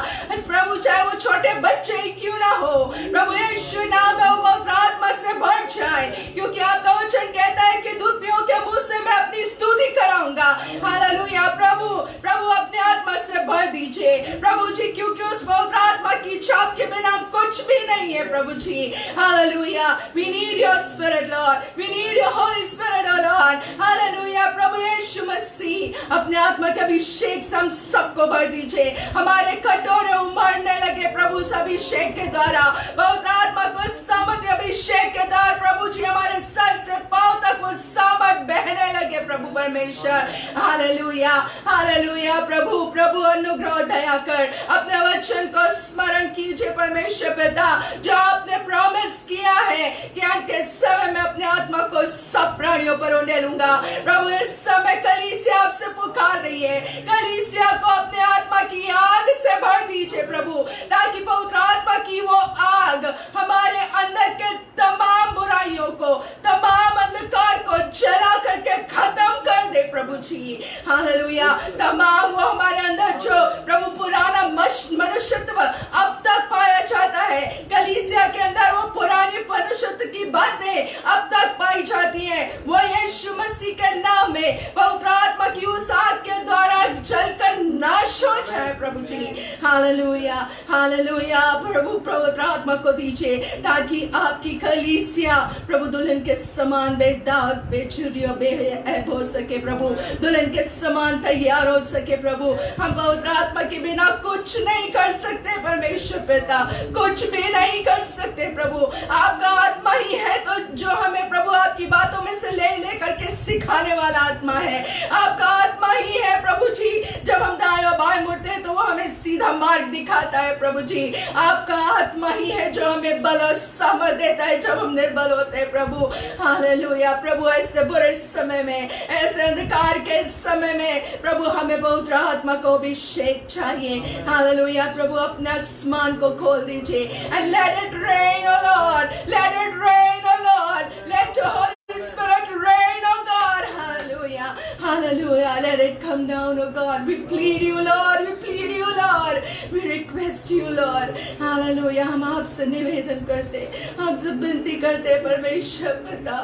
प्रभु चाहे वो छोटे बच्चे ही क्यों ना हो, प्रभु यीशु नाम में वो पवित्र आत्मा से भर जाए, क्योंकि आपका वचन कहता है कि दूध पियों के मुंह से मैं अपनी स्तुति कराऊंगा। हालेलुया, प्रभु प्रभु अपने आत्मा से भर दीजिए प्रभु जी, क्योंकि उस पवित्र आत्मा की छाप के बिना हम कुछ भी नहीं है प्रभु जी। Hallelujah, we need your spirit lord, we need your Holi spirit O lord. Hallelujah, प्रभु यीशु मसीह अपने आत्मा के अभिषेक से हम सबको भर दीजिए, हमारे कटोरे उमड़ने लगे प्रभु उस अभिषेक के द्वारा, पवित्र आत्मा को सामर्थ्य अभिषेक के द्वारा प्रभु जी हमारे सर से पांव तक वो सामर्थ बहने लगे प्रभु परमेश्वर। हालेलुया, हालेलुया, प्रभु प्रभु अनुग्रह दया कर अपने वचन को स्मरण कीजिए परमेश्वर पिता, जो आपने प्रॉमिस किया है कि अंत के समय में अपने आत्मा को सब प्राणियों पर उंडेलूंगा। प्रभु इस समय कलीसिया आपसे पुकार रही है, कलीसिया को अपने आत्मा की आग से भर दीजिए प्रभु, ताकि पवित्र आत्मा की वो आग हमारे अंदर के तमाम बुराइयों को, तमाम अंधकार को जला करके खत्म कर दे प्रभु जी। हालेलुया, तमाम वो हमारे अंदर जो प्रभु पुराना मनुष्यत्व अब तक पाया जाता है, कलीसिया के अंदर वो पुरानी मनुष्यत्व की बातें अब तक पाई जाती हैं, वो यीशु मसीह के नाम में पवित्र आत्मा की उस आग के द्वारा जलकर नाश हो जाए प्रभु जी। हालेलुया, हालेलुया, प्रभु पवित्र आत्मा को दीजिए ताकि आपकी कलीसिया प्रभु दुल्हन के समान बेदाग, बेचुरी और बेऐब हो सके प्रभु, दुल्हन के समान तैयार हो सके प्रभु। हम पवित्र आत्मा के बिना कुछ नहीं कर सकते परमेश्वर पिता, कुछ भी नहीं कर सकते प्रभु। आपका आत्मा ही है तो जो हमें प्रभु आपकी बातों में से ले करके सिखाने वाला आत्मा है, आपका आत्मा ही है प्रभु जी। जब हम
दाएं और बाएं मुड़ते हैं तो वो हमें सीधा मार्ग दिखाता है प्रभु जी। आपका आत्मा ही है जो हमें बल और सामर्थ देता है जब हम निर्बल होते हैं प्रभु। हालेलुया प्रभु, ऐसे बुरे समय में, ऐसे अंधकार के समय में प्रभु हमें पवित्र आत्मा को अभिषेक चाहिए। हालेलुया प्रभु, अपने आसमान को खोल दीजिए and let it rain O Lord, let it rain O Lord, let your Holi Spirit rain O God. Hallelujah hallelujah, let it come down O God. We plead you Lord, we plead you Lord, we request you Lord. Hallelujah, हम आपसे निवेदन करते, आपसे विनती करते परमेश्वर पिता,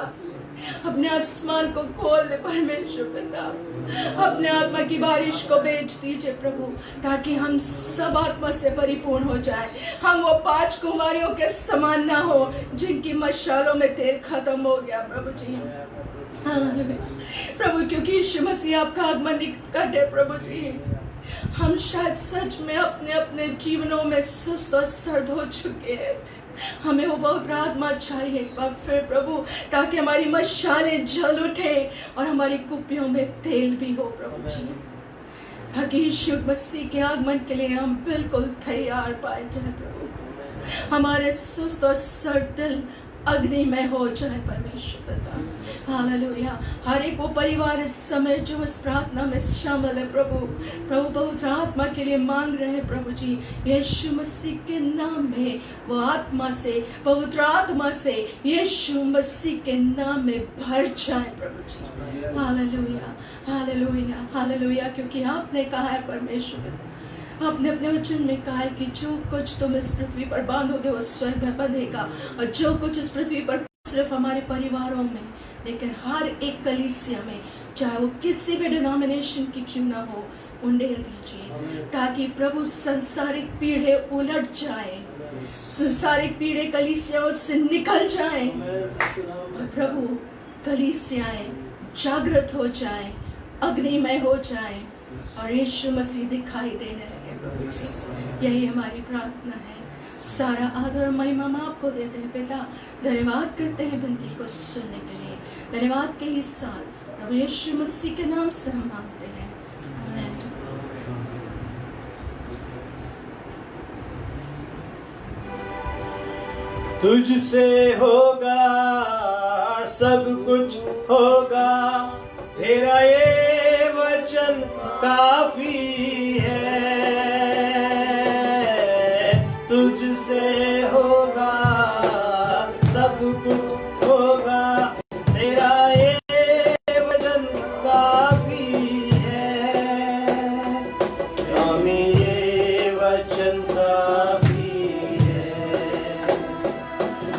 अपने आसमान को खोल दे परमेश्वर पिता, अपने आत्मा की बारिश को भेज दीजिए प्रभु, ताकि हम सब आत्मा से परिपूर्ण हो जाए। हम वो 5 कुमारियों के समान ना हो जिनकी मशालों में तेल खत्म हो गया प्रभु जी। प्रभु, क्योंकि यीशु मसीह आपका आगमन निकट है प्रभु जी, हम शायद सच में अपने अपने जीवनों में सुस्त और सर्द हो चुके हैं। हमें वो पवित्र आत्मा चाहिए एक बार फिर प्रभु, ताकि हमारी मशालें जल उठे और हमारी कुप्पियों में तेल भी हो प्रभु जी, ताकि यीशु मसीह के आगमन के लिए हम बिल्कुल तैयार पाए जाए प्रभु। हमारे सुस्त और सर्द दिल अग्नि में हो जाए परमेश्वर पिता। हालेलुया, हर एक वो परिवार इस समय जो इस प्रार्थना में शामिल है प्रभु, प्रभु पवित्र आत्मा के लिए मांग रहे हैं प्रभु जी, यीशु मसीह के नाम में वो आत्मा से, पवित्र आत्मा से यीशु मसीह के नाम में भर जाए प्रभु जी। हालेलुया हालेलुया हालेलुया, क्योंकि आपने कहा है परमेश्वर पिता, आपने अपने वचन में कहा है कि जो कुछ तुम इस पृथ्वी पर बांधोगे वो स्वर्ग में बंधेगा, और जो कुछ इस पृथ्वी पर सिर्फ हमारे परिवारों में लेकिन हर एक कलीसिया में, चाहे वो किसी भी डिनोमिनेशन की क्यों ना हो, उंडेल दीजिए, ताकि प्रभु संसारिक पीढ़े उलट जाए, संसारिक पीढ़े कलीसियाओं से निकल जाएं, और प्रभु कलीसियाएं जागृत हो जाएं, अग्निमय हो जाएं, और यीशु मसीह दिखाई देने लगे प्रभु जी। यही हमारी प्रार्थना है। सारा आदर और महिमा हम आपको देते हैं पिता। धन्यवाद करते हैं विनती को सुनने के लिए। धन्यवाद के इस साल प्रभु यीशु मसीह के नाम से हम मांगते हैं, आमीन।
तुझसे होगा सब कुछ होगा, तेरा ये वचन काफी है। तुझसे होगा सब कुछ होगा, तेरा ये वचन काफी है। स्वामी ये वचन काफी है,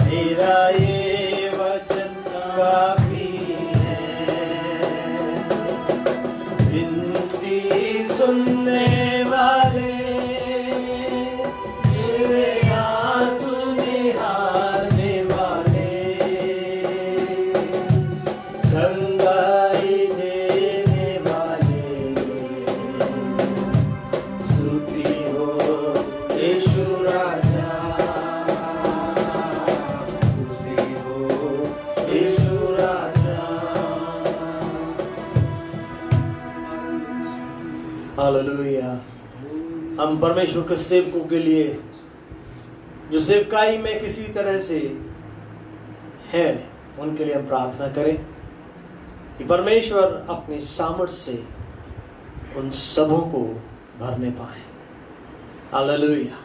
तेरा ये वचन काफी है। विनती सुनने वाले, मेरे आंसू निहारने वाले, चंगाई देने वाले, स्तुति हो यीशु राजा, स्तुति हो यीशु राजा। हालेलुया। हम परमेश्वर के सेवकों के लिए जो सेवकाई में किसी तरह से है, उनके लिए हम प्रार्थना करें कि परमेश्वर अपनी सामर्थ्य से उन सबों को भरने पाए। Hallelujah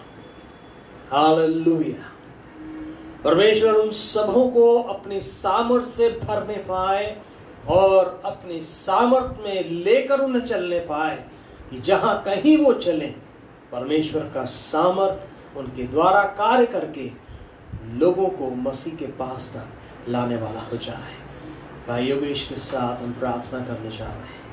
hallelujah. परमेश्वर उन सबों को अपनी सामर्थ्य से भरने पाए और अपनी सामर्थ्य में लेकर उन्हें चलने पाए, कि जहां कहीं वो चलें परमेश्वर का सामर्थ उनके द्वारा कार्य करके लोगों को मसीह के पास तक लाने वाला हो जाए। भाई योगेश के साथ हम प्रार्थना करने जा रहे हैं।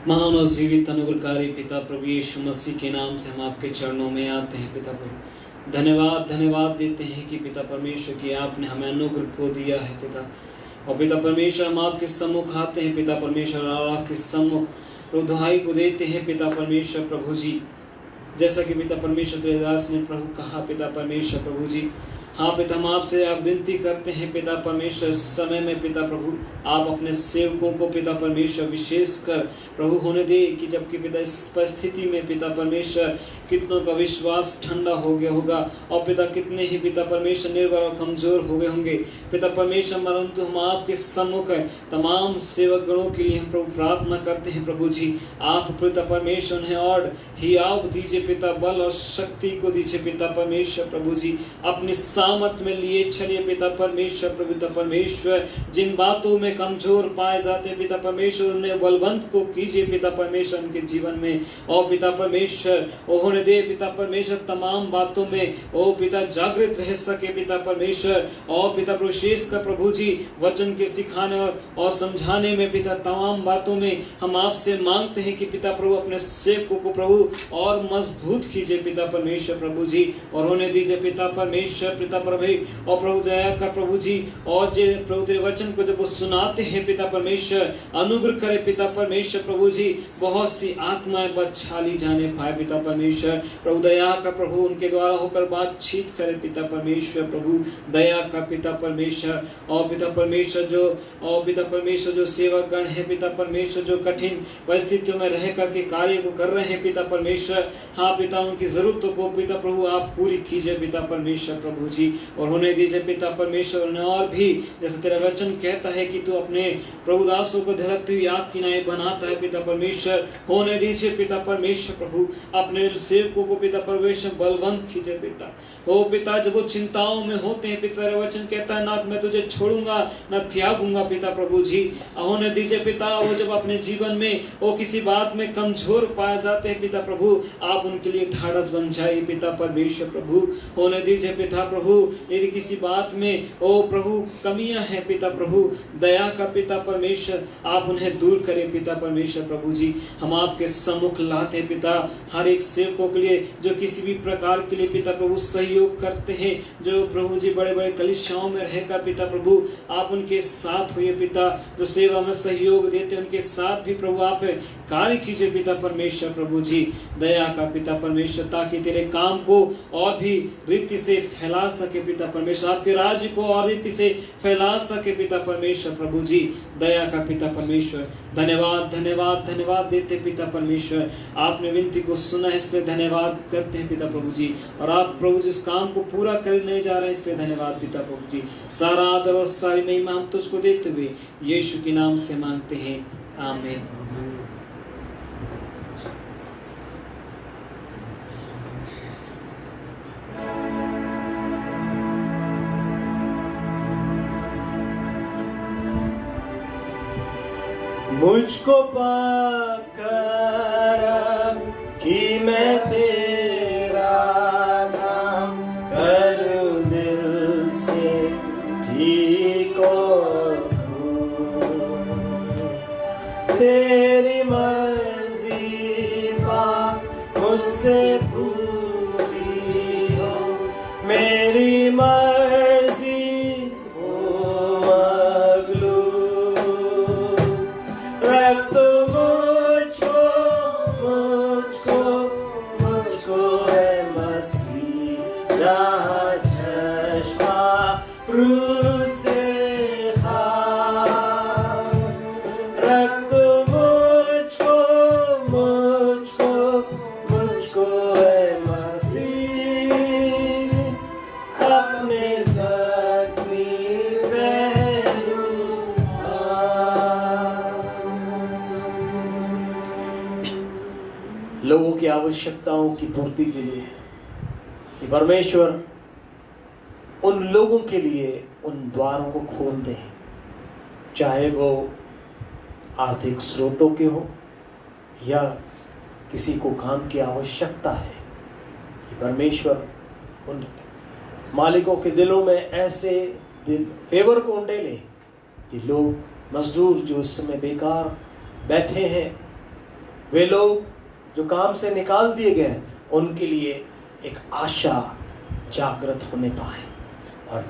महान और जीवित अनुग्रहकारी पिता प्रभु यीशु मसीह के नाम से हम आपके चरणों में आते हैं पिता प्रभु। धन्यवाद देते हैं कि पिता परमेश्वर की आपने हमें अनुग्रह को दिया है पिता। और पिता परमेश्वर हम आपके सम्मुख आते हैं पिता परमेश्वर, और आपके सम्मुख दुहाई को देते हैं पिता परमेश्वर प्रभु जी। जैसा कि पिता परमेश्वर तेरे दास ने प्रभु कहा पिता परमेश्वर प्रभु जी, हाँ पिता, हम आपसे आप विनती करते हैं पिता परमेश्वर, इस समय में पिता प्रभु आप अपने सेवकों को पिता परमेश्वर विशेष कर प्रभु होने दे कि जबकि पिता इस परिस्थिति में पिता परमेश्वर कितनों का विश्वास ठंडा हो गया होगा और पिता कितने ही पिता परमेश्वर निर्भर और कमजोर हो गए होंगे पिता परमेश्वर, परंतु हम आपके सम्मुख तमाम सेवक गणों के लिए हम प्रभु प्रार्थना करते हैं प्रभु जी, आप पिता परमेश्वर उन्हें और हियाव दीजिए पिता, बल और शक्ति को दीजिए पिता परमेश्वर प्रभु जी, अपनी सामर्थ में लिए चलिए पिता परमेश्वर प्रभु पिता परमेश्वर, जिन बातों में कमजोर पाए जाते हैं पिता परमेश्वर उन्हें बलवंत को कीजिए पिता परमेश्वर उनके जीवन में, और पिता परमेश्वर होने दे पिता परमेश्वर तमाम बातों में ओ पिता जागृत रह सके पिता परमेश्वर, और पिता विशेष कर प्रभु जी वचन के सिखाने और समझाने में पिता तमाम बातों में हम आपसे मांगते हैं कि पिता प्रभु अपने सेवकों को प्रभु और मजबूत कीजिए पिता परमेश्वर प्रभु जी, और होने दीजिए पिता परमेश्वर पिता प्रभु और प्रभु दया कर प्रभु जी, और जो प्रभु तेरे वचन को जब वो सुनाते हैं पिता परमेश्वर अनुग्रह करे पिता परमेश्वर प्रभु जी, बहुत सी आत्माएं बचाली जाने पाए पिता परमेश्वर प्रभु दया कर प्रभु, उनके द्वारा होकर बातचीत करे पिता परमेश्वर प्रभु दया कर पिता परमेश्वर, और पिता परमेश्वर जो सेवक गण है पिता परमेश्वर जो कठिन परिस्थितियों में रह करके कार्य को कर रहे हैं पिता परमेश्वर, हाँ पिता उनकी जरूरतों को पिता प्रभु आप पूरी कीजिए पिता परमेश्वर प्रभु जी, और होने दीजिए पिता परमेश्वर उन्हें और भी जैसे तेरा वचन कहता है कि तू अपने प्रभु दासों को धड़कती हुई आग की नाई बनाता है पिता परमेश्वर, होने दीजिए पिता परमेश्वर प्रभु अपने सेवकों को पिता परमेश्वर बलवंत कीजिए पिता, हो पिता जब वो चिंताओं में होते हैं पिता तेरा वचन कहता है ना मैं तुझे छोड़ूंगा न त्यागूंगा पिता प्रभु जी, होने दीजिए पिता वो जब अपने जीवन में वो किसी बात में कमजोर पाए जाते हैं पिता प्रभु आप उनके लिए ढाढ़स बन जाइए पिता परमेश्वर प्रभु, होने दीजिए पिता प्रभु यदि किसी बात में ओ प्रभु कमियां हैं पिता प्रभु दया का पिता परमेश्वर आप उन्हें दूर करें पिता परमेश्वर प्रभु जी, हम आपके सम्मुख लाते पिता हर एक सेवकों के लिए जो किसी भी प्रकार के लिए पिता प्रभु सहयोग करते हैं, जो प्रभु जी बड़े बड़े कलीसियाओं में रहकर पिता प्रभु आप उनके साथ हुए पिता, जो सेवा में सहयोग देते उनके साथ भी प्रभु आप कार्य कीजिए पिता परमेश्वर प्रभु जी, दया का पिता परमेश्वर, ताकि तेरे काम को और भी रीति से फैला सके पिता परमेश्वर, आपके राज्य को और रीति से फैला सके पिता परमेश्वर प्रभु जी, दया का पिता परमेश्वर, धन्यवाद धन्यवाद धन्यवाद देते पिता परमेश्वर, आपने विनती को सुना है इसलिए धन्यवाद करते हैं पिता प्रभु जी, और आप प्रभु जी इस काम को पूरा करने जा रहे हैं इसलिए धन्यवाद पिता प्रभु जी, सारा आदर और सारी महिमा हम तुझको देते हुए यीशु के नाम से मांगते हैं, आमीन।
मुझको पाकर कि मैं तेरा नाम करूं दिल से ठीक और तेरी मर्जी पा मुझसे पूरी हो, मेरी मर्जी हो मगलू, रख तो मुझको मुझको मुझको है मसीह जहाँ चश्मा रूह से खास, रख तो मुझको मुझको मुझको है मसीह अपने ज़ख्मी पहलू लोगों की आवश्यकताओं की पूर्ति के लिए कि परमेश्वर उन लोगों के लिए उन द्वारों को खोल दें, चाहे वो आर्थिक स्रोतों के हो या किसी को काम की आवश्यकता है, कि परमेश्वर उन मालिकों के दिलों में ऐसे दिल फेवर को उंडेले कि लोग मजदूर जो इस समय बेकार बैठे हैं, वे लोग जो काम से निकाल दिए गए हैं, उनके लिए एक आशा जागृत होने पाए, और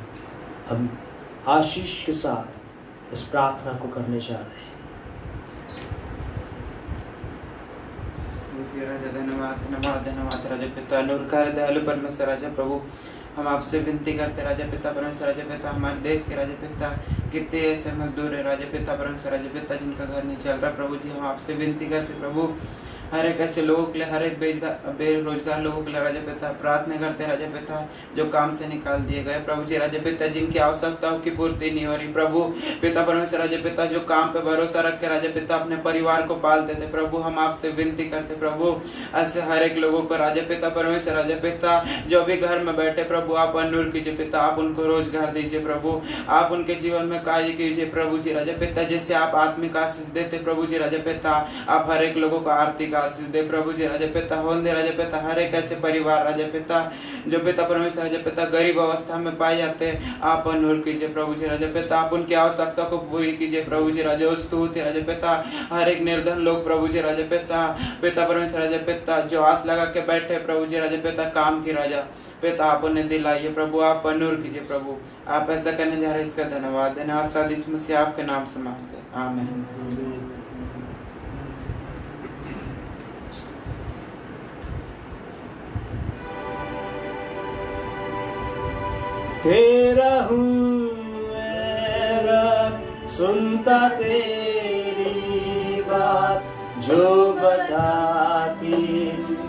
हम आशीष के साथ इस प्रार्थना को करने जा रहे हैं।
धन्यवाद धन्यवाद धन्यवाद राजा पिता अनुग्रहकारी दयालु परमेश्वर राजा प्रभु हम आपसे विनती करते राजा पिता परमेश्वर, राजा पिता हमारे देश के राजा पिता कितने ऐसे मजदूर है राजा पिता परमेश्वर, राजा पिता जिनका घर नहीं चल रहा प्रभु जी, हम आपसे विनती करते प्रभु हर एक ऐसे लोगों के लिए, हर एक बेरोजगार लोगों के लिए राजा पिता प्रार्थना करते राजा पिता, जो काम से निकाल दिए गए प्रभु जी, राजा पिता जिनकी आवश्यकताओं की पूर्ति नहीं हो रही प्रभु पिता परमेश्वर, राजा पिता जो काम पे भरोसा रख के राजा पिता अपने परिवार को पालते थे प्रभु, हम आपसे विनती करते प्रभु ऐसे हर एक लोगों को राजा पिता परमेश्वर, राजा पिता जो भी घर में बैठे प्रभु आप अनुग्रह कीजिए पिता, आप उनको रोजगार दीजिए प्रभु, आप उनके जीवन में कार्य कीजिए प्रभु जी, राजा पिता जैसे आप आत्मिक आशीष देते प्रभु जी, राजा पिता आप हर एक लोगों को आर्थिक आशीष दे प्रभु जी, राजा पिता होने दे राजा पिता हर एक ऐसे परिवार राजा पिता जो पिता परमेश्वर, राजा पिता गरीब अवस्था में पाए जाते हैं, आप अनुग्रह कीजिए प्रभु जी, राजा पिता आप उनकी आवश्यकता को पूरी कीजिए प्रभु जी, राजा स्तुति राजा पिता हर एक निर्धन लोग प्रभु जी, राजा पिता पिता परमेश्वर, राजा पिता जो आस लगा के बैठे प्रभु जी, राजा पिता काम की राजा पिता आप उन्हें दिलाइए प्रभु, आप अनुग्रह कीजिए प्रभु, आप ऐसा करने जा रहे हैं इसका धन्यवाद देना और साथ इसमें से आपके नाम से मांगते हैं, आमीन।
तेरा हूँ मैं रब, सुनता तेरी बात, जो बताती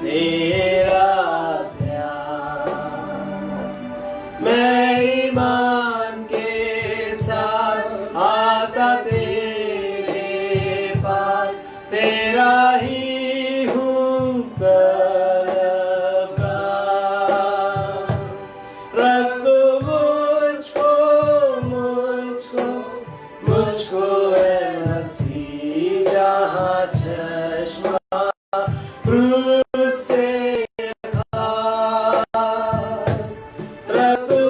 तेरा प्यार, मैं ईमान के साथ आता तेरे पास, तेरा ही हूँ तलबगार, रख दो मुझको है मसीह, जहाँ चश्मा क्रूस से खास, रख दो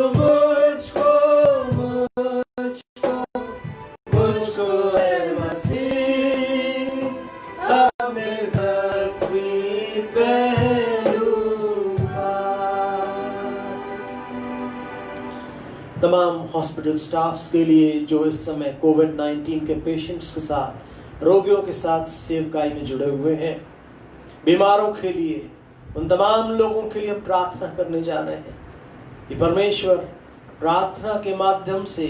मुझको है मसीह, अपने ज़ख्मी पहलू तमाम हॉस्पिटल स्टाफ्स के लिए जो इस समय कोविड-19 के पेशेंट्स के साथ, रोगियों के साथ सेवकाई में जुड़े हुए हैं, बीमारों के लिए, उन तमाम लोगों के लिए प्रार्थना करने जा रहे हैं कि परमेश्वर प्रार्थना के माध्यम से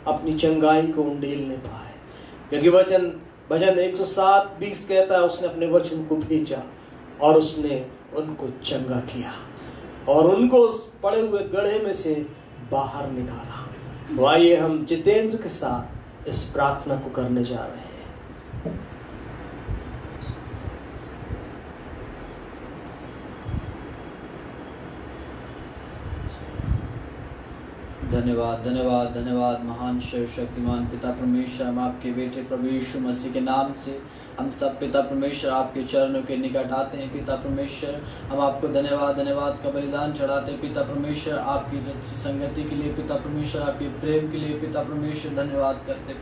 अपनी चंगाई को उंडेलने पाए, क्योंकि भजन 107:20 कहता है उसने अपने वचन को भेजा और उसने उनको चंगा किया और उनको उस पड़े हुए गड्ढे में से बाहर निकाला। तो आइए हम जितेंद्र के साथ इस प्रार्थना को करने जा रहे हैं।
धन्यवाद धन्यवाद धन्यवाद महान सर्वशक्तिमान पिता परमेश्वर, हम आपके बेटे प्रभु यीशु मसीह के नाम से हम सब पिता परमेश्वर आपके चरणों के निकट आते हैं। पिता परमेश्वर हम आपको धन्यवाद का बलिदान चढ़ाते हैं। पिता परमेश्वर आपकी संगति के लिए, पिता परमेश्वर आपके प्रेम के लिए पिता परमेश्वर धन्यवाद करते हैं।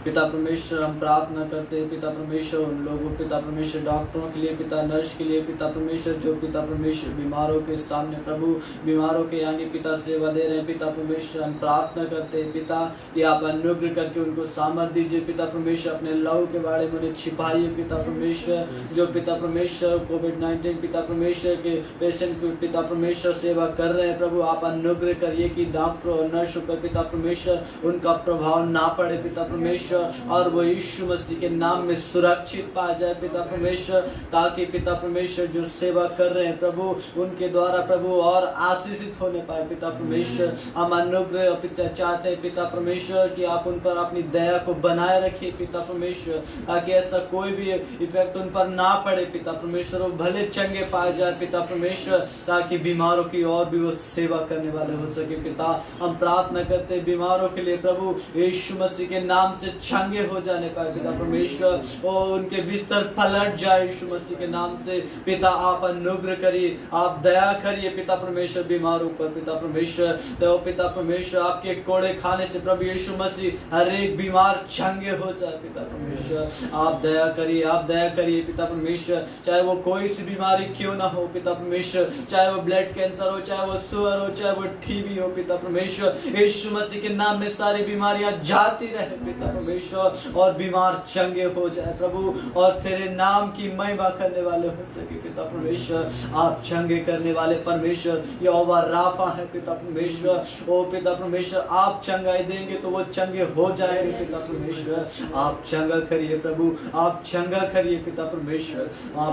पिता परमेश्वर हम प्रार्थना करते हैं पिता परमेश्वर उन लोगों, पिता परमेश्वर डॉक्टरों के लिए, पिता नर्स के लिए, पिता परमेश्वर जो पिता परमेश्वर बीमारों के सामने प्रभु बीमारों के आगे पिता सेवा दे रहे हैं। पिता परमेश्वर हम प्रार्थना करते हैं पिता कि आप अनुग्रह करके उनको सामर्थ दीजिए। पिता परमेश्वर अपने लहू के बारे में उन्हें छिपाइए। पिता परमेश्वर जो पिता परमेश्वर कोविड-19 पिता परमेश्वर के पेशेंट को पिता परमेश्वर सेवा कर रहे हैं, प्रभु आप अनुग्रह करिए कि डॉक्टर और नर्सों पर पिता परमेश्वर उनका प्रभाव ना पड़े पिता परमेश्वर, और वो यीशु मसीह के नाम में सुरक्षित पा जाए पिता परमेश्वर, ताकि पिता परमेश्वर जो सेवा कर रहे हैं प्रभु उनके द्वारा प्रभु और आशीषित होने पाए। पिता परमेश्वर हम अनुग्रह पिता चाहते हैं पिता परमेश्वर कि आप उन पर अपनी दया को बनाए रखिए पिता परमेश्वर, ताकि ऐसा कोई भी इफेक्ट उन पर ना पड़े पिता परमेश्वर, वो भले चंगे पाए जाए पिता परमेश्वर, ताकि बीमारों की और भी वो सेवा करने वाले हो सके। पिता हम प्रार्थना करते हैं बीमारों के लिए प्रभु यीशु मसीह के नाम से चंगे हो जाने पाए पिता परमेश्वर, और उनके बिस्तर पलट जाए यीशु मसीह के नाम से। पिता आप अनुग्रह करिए, आप दया करिए पिता परमेश्वर बीमारों पर पिता परमेश्वर, तो ओ पिता परमेश्वर, आपके कोड़े खाने से प्रभु यीशु मसीह हर एक बीमार चंगे हो जाए पिता परमेश्वर। आप दया करिए, आप दया करिए पिता परमेश्वर, चाहे वो कोई सी बीमारी क्यों ना हो पिता परमेश्वर, चाहे वो ब्लड कैंसर हो, चाहे वो शुगर हो, चाहे वो टीबी हो पिता परमेश्वर, यीशु मसीह के नाम में सारी बीमारियां जाती रहे पिता परमेश्वर, और बीमार चंगे हो जाए प्रभु, और तेरे नाम की महिमा करने वाले हो सके पिता परमेश्वर। आप चंगे करने वाले परमेश्वर यहोवा राफा है पिता परमेश्वर। ओ पिता परमेश्वर, आप चंगाई देंगे तो वो चंगे हो जाएंगे पिता परमेश्वर। आप चंगा करिए प्रभु, आप चंगा करिए पिता परमेश्वर।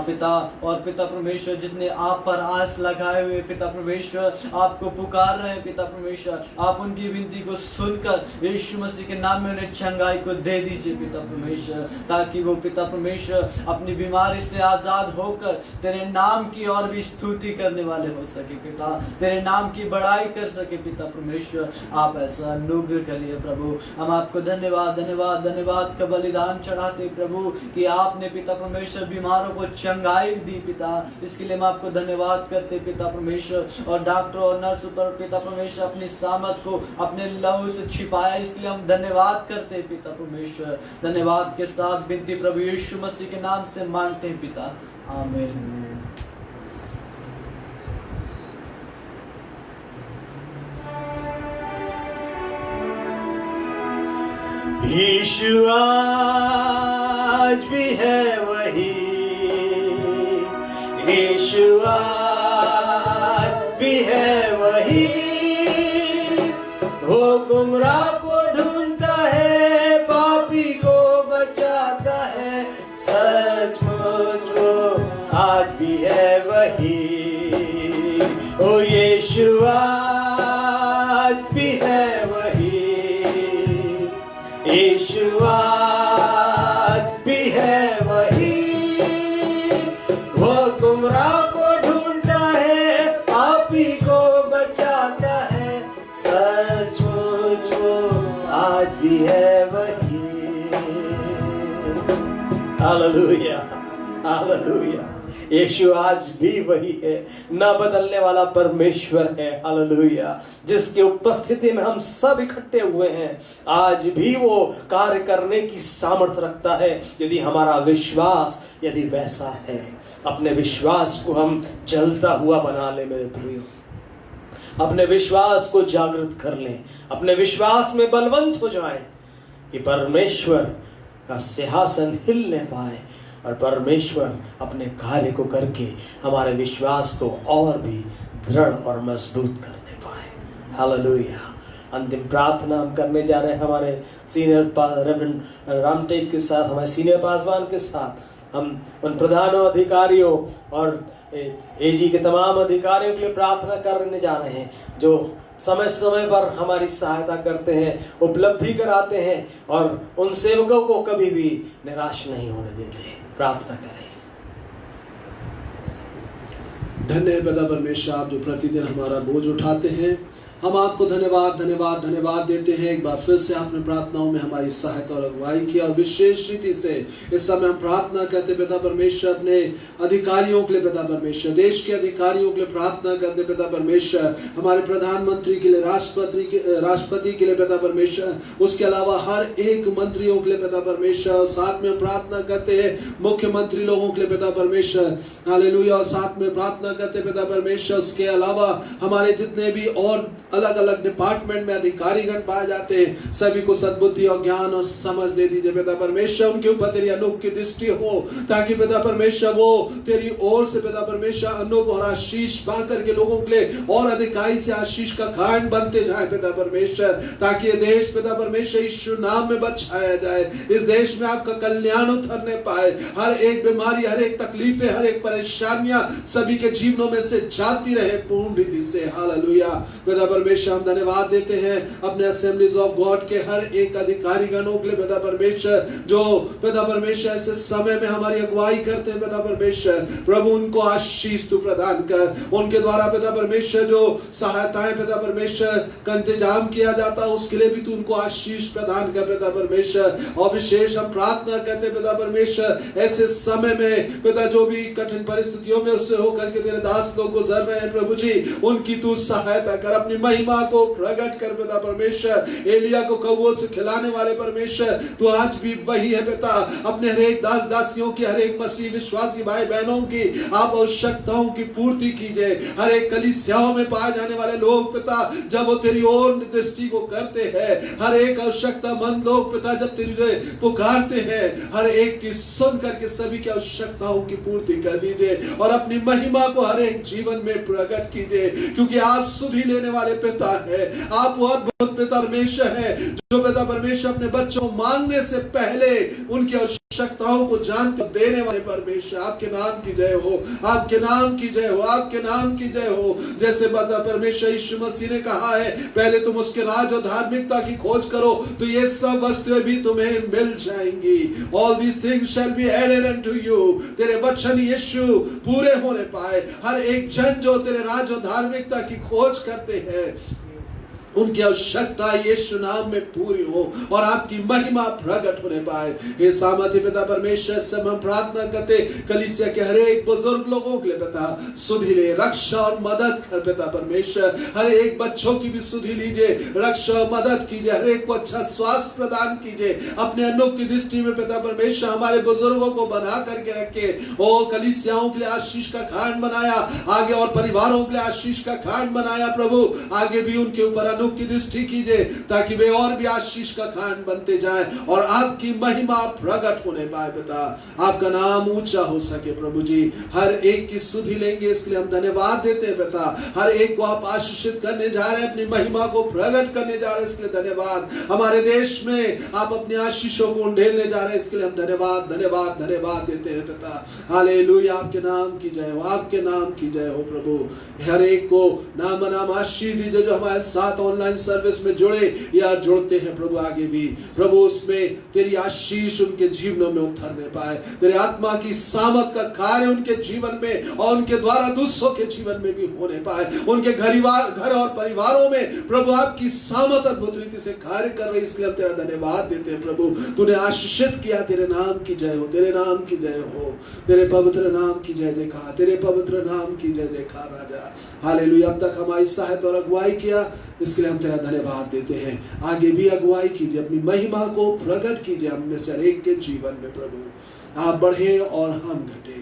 पिता और पिता परमेश्वर, जितने आप पर आस लगाए हुए पिता परमेश्वर आपको पुकार रहे हैं पिता परमेश्वर, आप उनकी विनती को सुनकर यीशु मसीह के नाम में उन्हें चंगाई को दे दीजिए पिता परमेश्वर, ताकि वो पिता परमेश्वर अपनी बीमारी से आजाद होकर तेरे नाम की और भी स्तुति करने वाले हो सके पिता, तेरे नाम की बड़ाई कर सके पिता परमेश्वर। आप ऐसा अनुग्रह करिए प्रभु। हम आपको धन्यवाद धन्यवाद धन्यवाद का बलिदान चढ़ाते प्रभु कि आपने पिता परमेश्वर बीमारों को चंगाई दी पिता, इसके लिए हम आपको धन्यवाद करते पिता परमेश्वर। और डॉक्टर और नर्स पर पिता परमेश्वर अपनी सामर्थ को अपने लहू से छिपाया, इसके लिए हम धन्यवाद करते पिता परमेश्वर। धन्यवाद के साथ विनती प्रभु यीशु मसीह के नाम से मांगते हैं पिता, आमीन।
यीशु आज भी है वही, यीशु आज भी है वही, वो गुमराह को ढूंढता है, पापी को बचाता है, सचमुच वो आज भी है वही। ओ यीशु आज भी है वही, यीशु आज भी है वही, वो गुमराह को ढूंढता है, पापी को बचाता है, सचमुच वो आज भी है वही। Hallelujah hallelujah. यीशु आज भी वही है, न बदलने वाला परमेश्वर है। हालेलुया। जिसके उपस्थिति में हम सब इकट्ठे हुए हैं, आज भी वो कार्य करने की सामर्थ्य रखता है, यदि हमारा विश्वास यदि वैसा है। अपने विश्वास को हम जलता हुआ बना ले मेरे प्रियो, अपने विश्वास को जागृत कर लें, अपने विश्वास में बलवंत हो जाएं कि परमेश्वर का सिंहासन हिल न पाए और परमेश्वर अपने कार्य को करके हमारे विश्वास को और भी दृढ़ और मजबूत करने पाए। हालेलुया। अंतिम प्रार्थना हम करने जा रहे हैं हमारे सीनियर रेवरेंड रामटेक के साथ, हमारे सीनियर पासवान के साथ। हम उन प्रधानों अधिकारियों और एजी के तमाम अधिकारियों के लिए प्रार्थना करने जा रहे हैं जो समय समय पर हमारी सहायता करते हैं, उपलब्धि कराते हैं और उन सेवकों को कभी भी निराश नहीं होने देते। प्रार्थना करें।
धन्य पिता परमेश्वर, आप जो प्रतिदिन हमारा बोझ उठाते हैं, हम आपको धन्यवाद धन्यवाद धन्यवाद देते हैं। एक बार फिर से आपने प्रार्थनाओं में हमारी सहायता और अगुवाई की, और विशेष रीति से इस समय हम प्रार्थना करते पिता परमेश्वर अपने अधिकारियों के लिए पिता परमेश्वर, देश के अधिकारियों के लिए प्रार्थना करते पिता परमेश्वर, हमारे प्रधानमंत्री के लिए, राष्ट्रपति के लिए पिता परमेश्वर, उसके अलावा हर एक मंत्रियों के लिए पिता परमेश्वर, और साथ में प्रार्थना करते हैं मुख्यमंत्री लोगों के लिए पिता परमेश्वर। हालेलुया। और साथ में प्रार्थना करते पिता परमेश्वर, उसके अलावा हमारे जितने भी और अलग अलग डिपार्टमेंट में अधिकारीगण पाए जाते हैं, सभी को सद्बुद्धि और ज्ञान और समझ दे दीजिए पिता परमेश्वर। उनके ऊपर तेरी अनोखी दृष्टि हो, ताकि पिता परमेश्वर वो तेरी ओर से पिता परमेश्वर अनोख और आशीष पा करके लोगों के लिए और अधिकारी से आशीष का कारण बनते जाए पिता परमेश्वर, ताकि ये देश पिता परमेश्वर यीशु नाम में बचाया जाए। इस देश में आपका कल्याण उतरने पाए, हर एक बीमारी, हर एक तकलीफें, हर एक परेशानियां सभी के जीवनों में से जाती रहे पूर्ण रीति से। हालेलुया। पिता परमेश्वर, हम धन्यवाद देते हैं अपने असेंबलीज ऑफ गॉड के हर एक अधिकारी गणों के लिए पिता परमेश्वर, जो पिता परमेश्वर ऐसे समय में हमारी अगुवाई करते हैं पिता परमेश्वर। प्रभु उनको आशीष तू प्रदान कर, उनके द्वारा पिता परमेश्वर जो सहायताएं पिता परमेश्वर का इंतजाम किया जाता है उसके लिए भी तू उनको आशीष प्रदान कर पिता परमेश्वर। और विशेष हम प्रार्थना करते पिता परमेश्वर, ऐसे समय में पिता जो भी कठिन परिस्थितियों में उससे होकर के तेरे दास लोग गुजर रहे हैं प्रभु जी, उनकी तू सहायता कर, अपनी महिमा को प्रकट कर पिता परमेश्वर। एलिया को कौवों से खिलाने वाले परमेश्वर तो आज भी वही है पिता। अपने हर एक दास दासियों की, हर एक मसीह विश्वासी भाई बहनों की आप आवश्यकताओं की पूर्ति कीजिए। हर एक कलीसियाओं में पाए जाने वाले लोग पिता जब वो तेरी ओर दृष्टि को करते हैं, हर एक आवश्यकता मंद लोग पिता जब तेरी पुकारते हैं, हर एक की सुन करके सभी की आवश्यकताओं की पूर्ति कर दीजिए और अपनी महिमा को हर एक जीवन में प्रकट कीजिए, क्योंकि आप सुधि लेने वाले पिता है। आप वो अद्भुत पिता परमेश्वर है जो पिता परमेश्वर अपने बच्चों मांगने से पहले उनकी आवश्यकताओं को जानकर देने वाले परमेश्वर। आपके नाम की जय हो, आपके नाम की जय हो, आपके नाम की जय हो। जैसे पिता परमेश्वर यीशु मसीह ने कहा है, पहले तुम उसके राज और धार्मिकता की खोज करो तो ये सब वस्तुएं भी तुम्हें मिल जाएंगी। All these things shall be added unto you। तेरे वचन यीशु पूरे होने पाए, हर एक जन जो तेरे राज और धार्मिकता की खोज करते हैं उनकी आवश्यकता यीशु नाम में पूरी हो और आपकी महिमा प्रकट होने पाए। हे सामर्थ्य पिता परमेश्वर से हम प्रार्थना करते, कलीसिया के हर एक बुजुर्ग लोगों के लिए पिता सुधि ले, रक्षा और मदद कर पिता परमेश्वर। हर एक बच्चों की भी सुधि लीजिए, रक्षा और मदद कीजिए, हर एक को अच्छा स्वास्थ्य प्रदान कीजिए। अपने अनुग्रह की दृष्टि में पिता परमेश्वर हमारे बुजुर्गों को बना करके रखे। ओ कलीसियाओं के लिए आशीष का खान बनाया आगे और परिवारों के लिए आशीष का खान बनाया प्रभु, आगे भी उनके ऊपर की दृष्टि कीजिए ताकि वे और भी आशीष का खान बनते जाएं और आपकी महिमा प्रकट होने पाए पिता। आपका नाम ऊंचा हो सके प्रभु जी। हर एक की सुधि लेंगे इसके लिए हम धन्यवाद देते हैं पिता। हर एक को आप आशीषित करने जा रहे हैं, अपनी महिमा को प्रकट करने जा रहे हैं, इसके लिए धन्यवाद। हमारे देश में आप अपने आशीषों को उंडेलने जा रहे हैं, इसके लिए हम धन्यवाद धन्यवाद धन्यवाद देते हैं पिता। हालेलुया, आपके नाम की जय हो, आपके नाम की जय हो प्रभु। हर एक को नाम नाम आशीष दीजिए जो हमारे साथ ऑनलाइन सर्विस में जुड़े या जुड़ते हैं प्रभु। आगे भी प्रभु उसमें तेरी आशीष उनके जीवनों में उतरने पाए, तेरे आत्मा की सामर्थ का कार्य उनके जीवन में और उनके द्वारा दूसरों के जीवन में भी होने पाए। उनके घर और परिवारों में प्रभु आपकी सामर्थ अद्भुत रीति से कार्य कर रही, इसके लिए हम तेरा धन्यवाद देते हैं प्रभु। तूने आशीषित किया, तेरे नाम की जय हो, तेरे नाम की जय हो, तेरे पवित्र नाम की जय जयकार, तेरे पवित्र नाम की जय जयकार राजा। हालेलुया। अब तक हमारी सहायता और अगुवाई किया इसके लिए हम तेरा धन्यवाद देते हैं। आगे भी अगुवाई कीजिए, अपनी महिमा को प्रकट कीजिए हम में से हर एक के जीवन में प्रभु। आप बढ़े और हम घटे।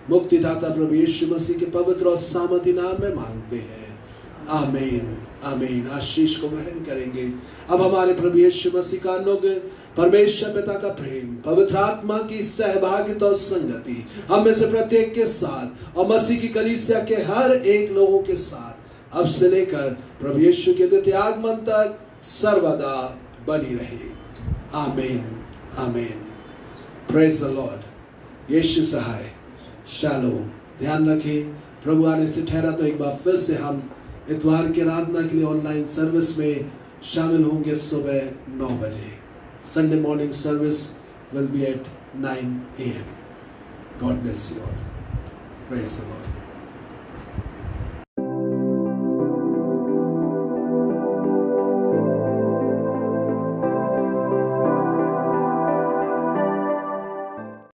मुक्तिदाता प्रभु यीशु मसीह के पवित्र और सामर्थी नाम में मांगते हैं, आमीन आमीन। आशीष को ग्रहण करेंगे। अब हमारे प्रभु यीशु मसीह का अनुग्रह, परमेश्वर पिता का प्रेम, पवित्र आत्मा की सहभागिता और संगति हम में से प्रत्येक के साथ और मसीह की कलीसिया के हर एक लोगों के साथ अब से लेकर प्रभु यीशु के द्वितीय आगमन तक सर्वदा बनी रहे। Amen amen. Praise the Lord. Yeshu सहाय। शालोम। ध्यान रखें, प्रभु आने से ठहरा तो एक बार फिर से हम इतवार की आराधना के लिए ऑनलाइन सर्विस में शामिल होंगे सुबह 9 बजे। Sunday morning service will be at 9 AM। God bless you all. Praise the Lord.